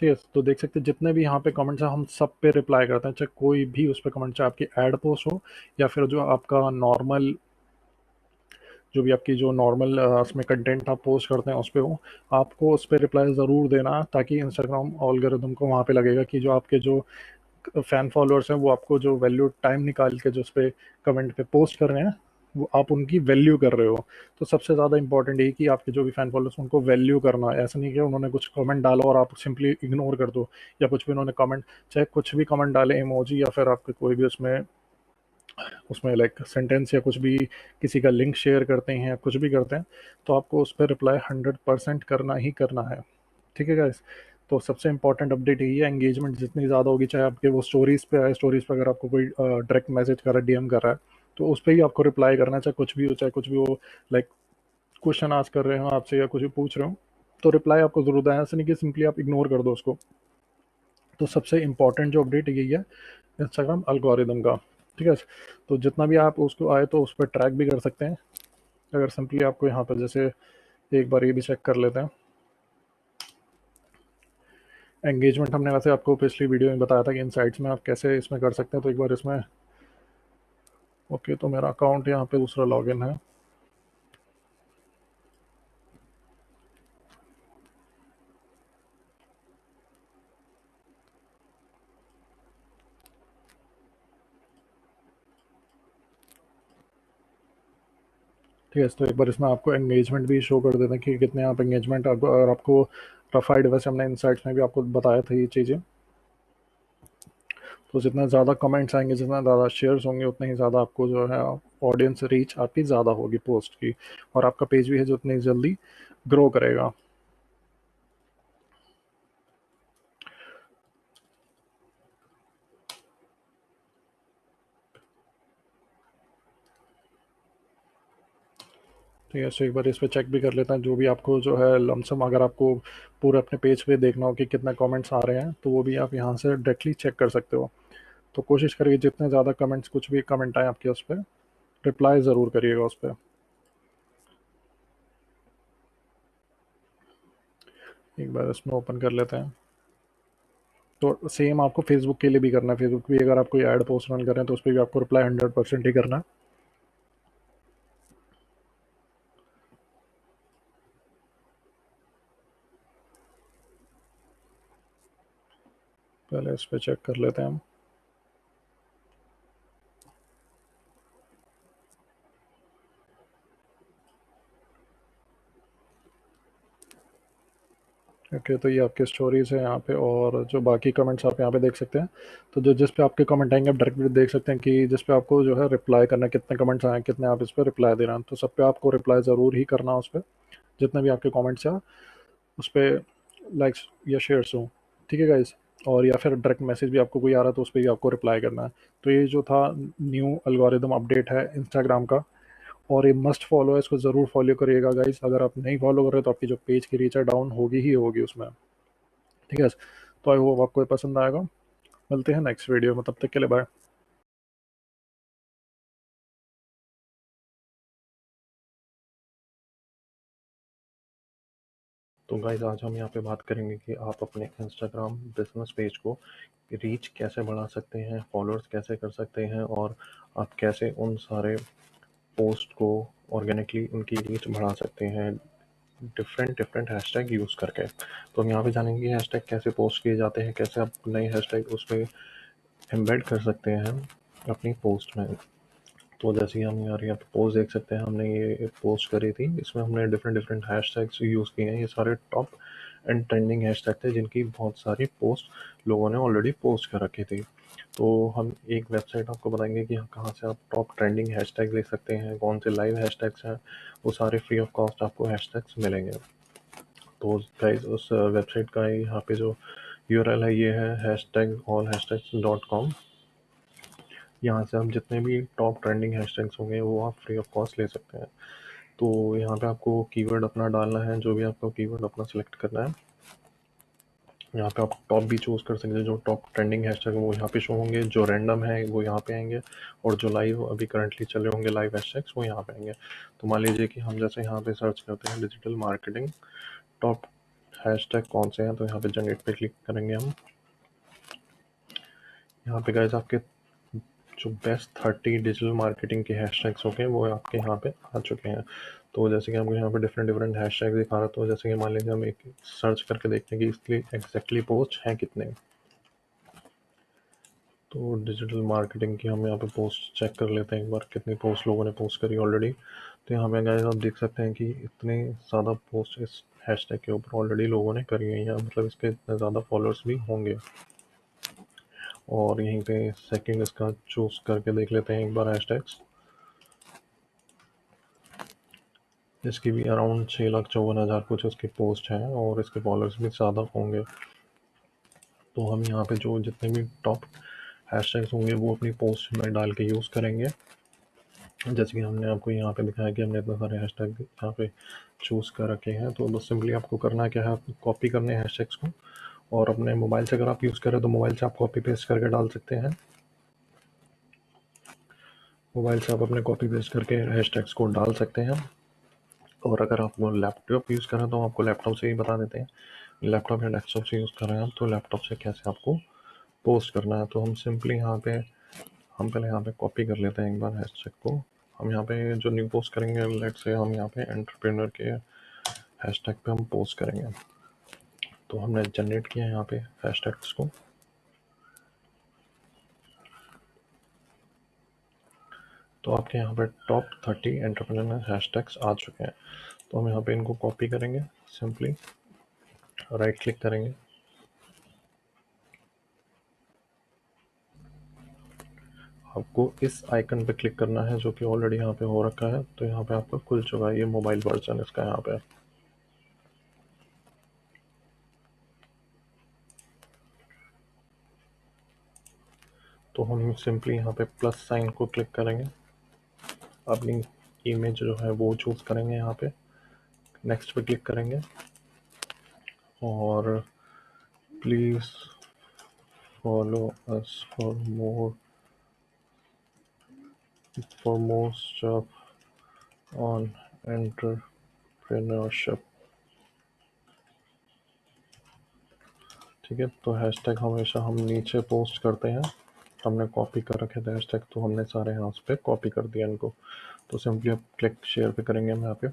Speaker 2: ठीक है, तो देख सकते हैं जितने भी यहाँ पे कमेंट्स हैं हम सब पे रिप्लाई करते हैं, चाहे कोई भी उस पर कमेंट, चाहे आपकी एड पोस्ट हो या फिर जो आपका नॉर्मल जो भी आपकी जो नॉर्मल उसमें कंटेंट आप पोस्ट करते हैं उस पर हो, आपको उस पर रिप्लाई ज़रूर देना, ताकि इंस्टाग्राम ऑलगोरिदम को वहाँ पे लगेगा कि जो आपके जो फ़ैन फॉलोअर्स हैं वो आपको जो वैल्यू टाइम निकाल के जो उस पे कमेंट पे पोस्ट कर रहे हैं, वो आप उनकी वैल्यू कर रहे हो। तो सबसे ज़्यादा इंपॉर्टेंट यही कि आपके जो भी फ़ैन फॉलोअर्स उनको वैल्यू करना है। ऐसा नहीं कि उन्होंने कुछ कमेंट डाला और आप सिंपली इग्नोर कर दो, या कुछ भी उन्होंने कमेंट, चाहे कुछ भी कमेंट डाले इमोजी या फिर आपके कोई भी उसमें उसमें लाइक सेंटेंस या कुछ भी, किसी का लिंक शेयर करते हैं या कुछ भी करते हैं, तो आपको उस पर रिप्लाई 100% करना ही करना है। ठीक है गाइस। तो सबसे इंपॉर्टेंट अपडेट यही है, एंगेजमेंट जितनी ज़्यादा होगी, चाहे आपके वो स्टोरीज पे आए, स्टोरीज पे अगर आपको कोई डायरेक्ट मैसेज कर रहा है, डीएम कर रहा है, तो उस पर ही आपको रिप्लाई करना है, चाहे कुछ भी हो, चाहे कुछ भी हो, लाइक क्वेश्चन आस्क कर रहे हो आपसे या कुछ भी पूछ रहे हो, तो रिप्लाई आपको ज़रूर देना है, ऐसा नहीं कि सिंपली आप इग्नोर कर दो उसको। तो सबसे इंपॉर्टेंट जो अपडेट यही है इंस्टाग्राम एल्गोरिदम का। ठीक है। तो जितना भी आप उसको आए तो उस पर ट्रैक भी कर सकते हैं। अगर सिंपली आपको यहाँ पर जैसे एक बार ये भी चेक कर लेते हैं, एंगेजमेंट हमने वैसे आपको पिछली वीडियो में बताया था कि इनसाइट्स में आप कैसे इसमें कर सकते हैं, तो एक बार इसमें, ओके, तो मेरा अकाउंट यहाँ पे दूसरा लॉगिन है। ठीक है, तो एक बार इसमें आपको एंगेजमेंट भी शो कर देते हैं कि कितने आप एंगेजमेंट, अगर आपको रफ आइडिया, वैसे हमने इनसाइट्स में भी आपको बताया था ये चीज़ें। तो जितना ज़्यादा कमेंट्स आएंगे, जितना ज़्यादा शेयर्स होंगे, उतने ही ज़्यादा आपको जो है ऑडियंस रीच आपकी ज़्यादा होगी पोस्ट की, और आपका पेज भी है जो उतनी जल्दी ग्रो करेगा। ठीक है, सो एक बार इस पे चेक भी कर लेता है, जो भी आपको जो है लमसम, अगर आपको पूरे अपने पेज पे देखना हो कि कितना कमेंट्स आ रहे हैं, तो वो भी आप यहाँ से डायरेक्टली चेक कर सकते हो। तो कोशिश करिए जितने ज़्यादा कमेंट्स, कुछ भी कमेंट आए आपके, उस पर रिप्लाई ज़रूर करिएगा उस पर। एक बार इसमें ओपन कर लेते हैं। तो सेम आपको फेसबुक के लिए भी करना है। फेसबुक भी अगर आप कोई ऐड पोस्ट रन कर रहे हैं तो उस पर भी आपको रिप्लाई 100% ही करना है। पहले इस पर चेक कर लेते हैं हम। ओके, तो ये आपके स्टोरीज है यहाँ पे, और जो बाकी कमेंट्स आप यहाँ पे देख सकते हैं। तो जो जिस पे आपके कमेंट आएंगे, आप डायरेक्टली देख सकते हैं कि जिस पे आपको जो है रिप्लाई करना है, कितने कमेंट्स आए हैं, कितने आप इस पर रिप्लाई दे रहे हैं। तो सब पे आपको रिप्लाई ज़रूर ही करना है उस पर, जितने भी आपके कमेंट्स हैं उस पर लाइक्स या शेयर्स हो। ठीक है गाइज। और या फिर डायरेक्ट मैसेज भी आपको कोई आ रहा है तो उस पर भी आपको रिप्लाई करना है। तो ये जो था न्यू एल्गोरिदम अपडेट है इंस्टाग्राम का, और ये मस्ट फॉलो है, इसको ज़रूर फॉलो करिएगा गाइज। अगर आप नहीं फॉलो कर रहे तो आपकी जो पेज की रीच है डाउन होगी ही होगी उसमें। ठीक है। तो आई होप आपको ये पसंद आएगा। मिलते हैं नेक्स्ट वीडियो में, तब तक के लिए बाय। तो गाइज आज हम यहाँ पे बात करेंगे कि आप अपने इंस्टाग्राम बिजनेस पेज को रीच कैसे बढ़ा सकते हैं, फॉलोअर्स कैसे कर सकते हैं, और आप कैसे उन सारे पोस्ट को ऑर्गेनिकली उनकी रीच बढ़ा सकते हैं डिफरेंट डिफरेंट हैशटैग यूज़ करके। तो हम यहाँ पे जानेंगे कि हैशटैग कैसे पोस्ट किए जाते हैं, कैसे आप नए हैशटैग उस पर एम्बेड कर सकते हैं अपनी पोस्ट में। तो जैसे कि हम यार यहाँ पे पोस्ट देख सकते हैं, हमने ये पोस्ट करी थी, इसमें हमने डिफरेंट डिफरेंट हैशटैग्स यूज़ किए हैं। ये सारे टॉप एंड ट्रेंडिंग हैशटैग थे जिनकी बहुत सारी पोस्ट लोगों ने ऑलरेडी पोस्ट कर रखी थी। तो हम एक वेबसाइट आपको बताएंगे कि कहाँ से आप टॉप ट्रेंडिंग हैशटैग देख सकते हैं, कौन से लाइव हैशटैग्स हैं, वो सारे फ्री ऑफ कॉस्ट आपको हैशटैग्स मिलेंगे। तो गाइस उस वेबसाइट का यहाँ पे जो यूआरएल है, ये है #allhashtags.com। यहाँ से आप जितने भी टॉप ट्रेंडिंग हैशटैग्स होंगे वो आप फ्री ऑफ कॉस्ट ले सकते हैं। तो यहाँ पे आपको कीवर्ड अपना डालना है, जो भी आपको कीवर्ड अपना सिलेक्ट करना है। यहाँ पे आप टॉप भी चूज़ कर सकते हैं, जो टॉप ट्रेंडिंग हैशटैग वो यहाँ पे शो होंगे, जो रैंडम है वो यहाँ पे आएंगे, और जो लाइव अभी करंटली चल रहे होंगे लाइव हैशटैग्स वो यहाँ पे आएंगे। तो मान लीजिए कि हम जैसे यहाँ पे सर्च करते हैं डिजिटल मार्केटिंग, टॉप हैशटैग कौन से हैं, तो यहाँ पे जनरेट पे क्लिक करेंगे हम। यहाँ पे गाइस आपके जो बेस्ट 30 डिजिटल मार्केटिंग के हैशटैग्स होंगे वो आपके यहाँ पे आ चुके हैं। तो जैसे कि हमको यहाँ पे डिफरेंट डिफरेंट हैशटैग दिखा रहा है, तो जैसे कि मान लीजिए हम एक सर्च करके देखते हैं कि इसके एग्जैक्टली पोस्ट हैं कितने। तो डिजिटल मार्केटिंग की हम यहाँ पे पोस्ट चेक कर लेते हैं एक बार, कितनी पोस्ट लोगों ने पोस्ट करी ऑलरेडी। तो यहाँ पे गाइस आप देख सकते हैं कि इतने ज़्यादा पोस्ट इस हैशटैग के ऊपर ऑलरेडी लोगों ने करी है, या मतलब इसके इतने ज़्यादा फॉलोअर्स भी होंगे। और यहीं पे सेकंड इसका चूज करके देख लेते हैं एक बार हैशटैग्स। इसकी भी अराउंड 6,54,000 कुछ इसकी पोस्ट हैं और इसके फॉलोअर्स भी ज़्यादा होंगे। तो हम यहाँ पे जो जितने भी टॉप हैशटैग्स होंगे वो अपनी पोस्ट में डाल के यूज़ करेंगे। जैसे कि हमने आपको यहाँ पे दिखाया कि हमने इतने सारे हैशटैग यहाँ पे चूज़ कर रखे हैं। तो बस सिंपली आपको करना क्या है, कॉपी करने हैं हैशटैग्स को, और अपने मोबाइल से अगर आप यूज़ करें तो मोबाइल से आप कॉपी पेस्ट करके डाल सकते हैं। मोबाइल से आप अपने कॉपी पेस्ट करके हैशटैग्स को डाल सकते हैं। और अगर आप लैपटॉप यूज़ करें तो आपको लैपटॉप से ही बता देते हैं, लैपटॉप या डेस्कटॉप से यूज़ कर रहे हैं आप तो लैपटॉप से कैसे आपको पोस्ट करना है। तो हम सिंपली यहाँ पे हम पहले यहाँ पे कॉपी कर लेते हैं एक बार हैशटैग को। हम यहाँ पे जो न्यू पोस्ट करेंगे, लेट से हम यहाँ पे एंटरप्रेन्योर के हैशटैग पे हम पोस्ट करेंगे। तो हमने जनरेट किया यहाँ पे हैशटैग्स को। तो आपके यहाँ पे टॉप 30 एंटरप्रेन्योर हैशटैग्स आ चुके हैं। तो हम यहाँ पे इनको कॉपी करेंगे, सिंपली राइट क्लिक करेंगे, आपको इस आइकन पे क्लिक करना है जो कि ऑलरेडी यहाँ पे हो रखा है। तो यहाँ पे आपका खुल चुका है ये मोबाइल वर्जन इसका यहाँ पे। तो हम सिंपली यहाँ पे प्लस साइन को क्लिक करेंगे, अपनी इमेज जो है वो चूज करेंगे, यहाँ पे नेक्स्ट पे क्लिक करेंगे, और please follow us for more stuff on entrepreneurship. ठीक है, तो हैशटैग हमेशा हम नीचे पोस्ट करते हैं। हमने कॉपी कर रखे थे हैशटैग, तो हमने सारे यहाँ पे कॉपी कर दिया इनको। तो सिंपली अब क्लिक शेयर पे करेंगे हम यहाँ पे,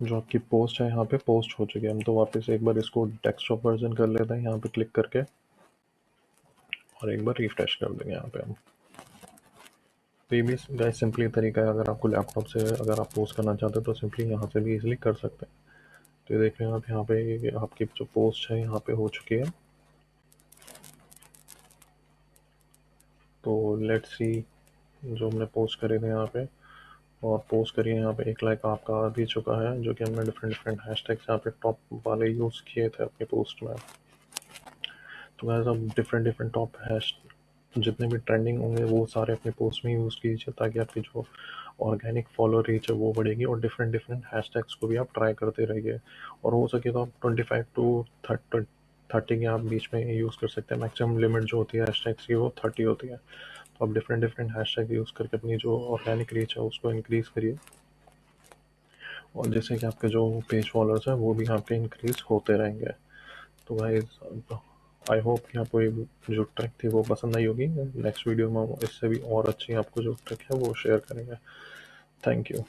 Speaker 2: जो आपकी पोस्ट है यहाँ पे पोस्ट हो चुकी है। हम तो वापस एक बार इसको डेस्कटॉप वर्जन कर लेते हैं यहाँ पे क्लिक करके, और एक बार रिफ्रेश कर देंगे यहाँ पे हम। तो ये भी गाइस सिंपली तरीका है, अगर आपको लैपटॉप से अगर आप पोस्ट करना चाहते हो तो सिंपली यहाँ से भी इजीली कर सकते हैं। तो ये देख रहे हैं आप यहाँ पे आपकी जो पोस्ट है यहाँ पे हो चुकी है। तो लेट्स सी, जो हमने पोस्ट करे थे यहाँ पे और पोस्ट करिए यहाँ पे 1 लाइक आपका आ भी चुका है, जो कि हमने डिफरेंट डिफरेंट हैशटैग्स यहाँ पे टॉप वाले यूज़ किए थे अपनी पोस्ट में। तो गाइस अब डिफरेंट डिफरेंट टॉप हैश जितने भी ट्रेंडिंग होंगे वो सारे अपनी पोस्ट में यूज़ कीजिए, ताकि आपकी जो ऑर्गेनिक फॉलो रीच है वो बढ़ेगी। और डिफरेंट डिफरेंट हैशटैग्स को भी आप ट्राई करते रहिए, और हो सके तो आप 25 टू 30 के आप बीच में यूज़ कर सकते हैं। मैक्सिमम लिमिट जो होती है हैशटैग्स की वो 30 होती है। तो आप डिफरेंट डिफरेंट हैशटैग यूज़ करके अपनी जो ऑर्गेनिक रीच है उसको इंक्रीज़ करिए, और जैसे कि आपके जो पेज फॉलोअर्स हैं वो भी आपके इंक्रीज़ होते रहेंगे। तो गाइस आई होप कि आपको ये जो ट्रिक थी वो पसंद आई होगी। नेक्स्ट वीडियो में इससे भी और अच्छी आपको जो ट्रिक है वो शेयर करेंगे। Thank you.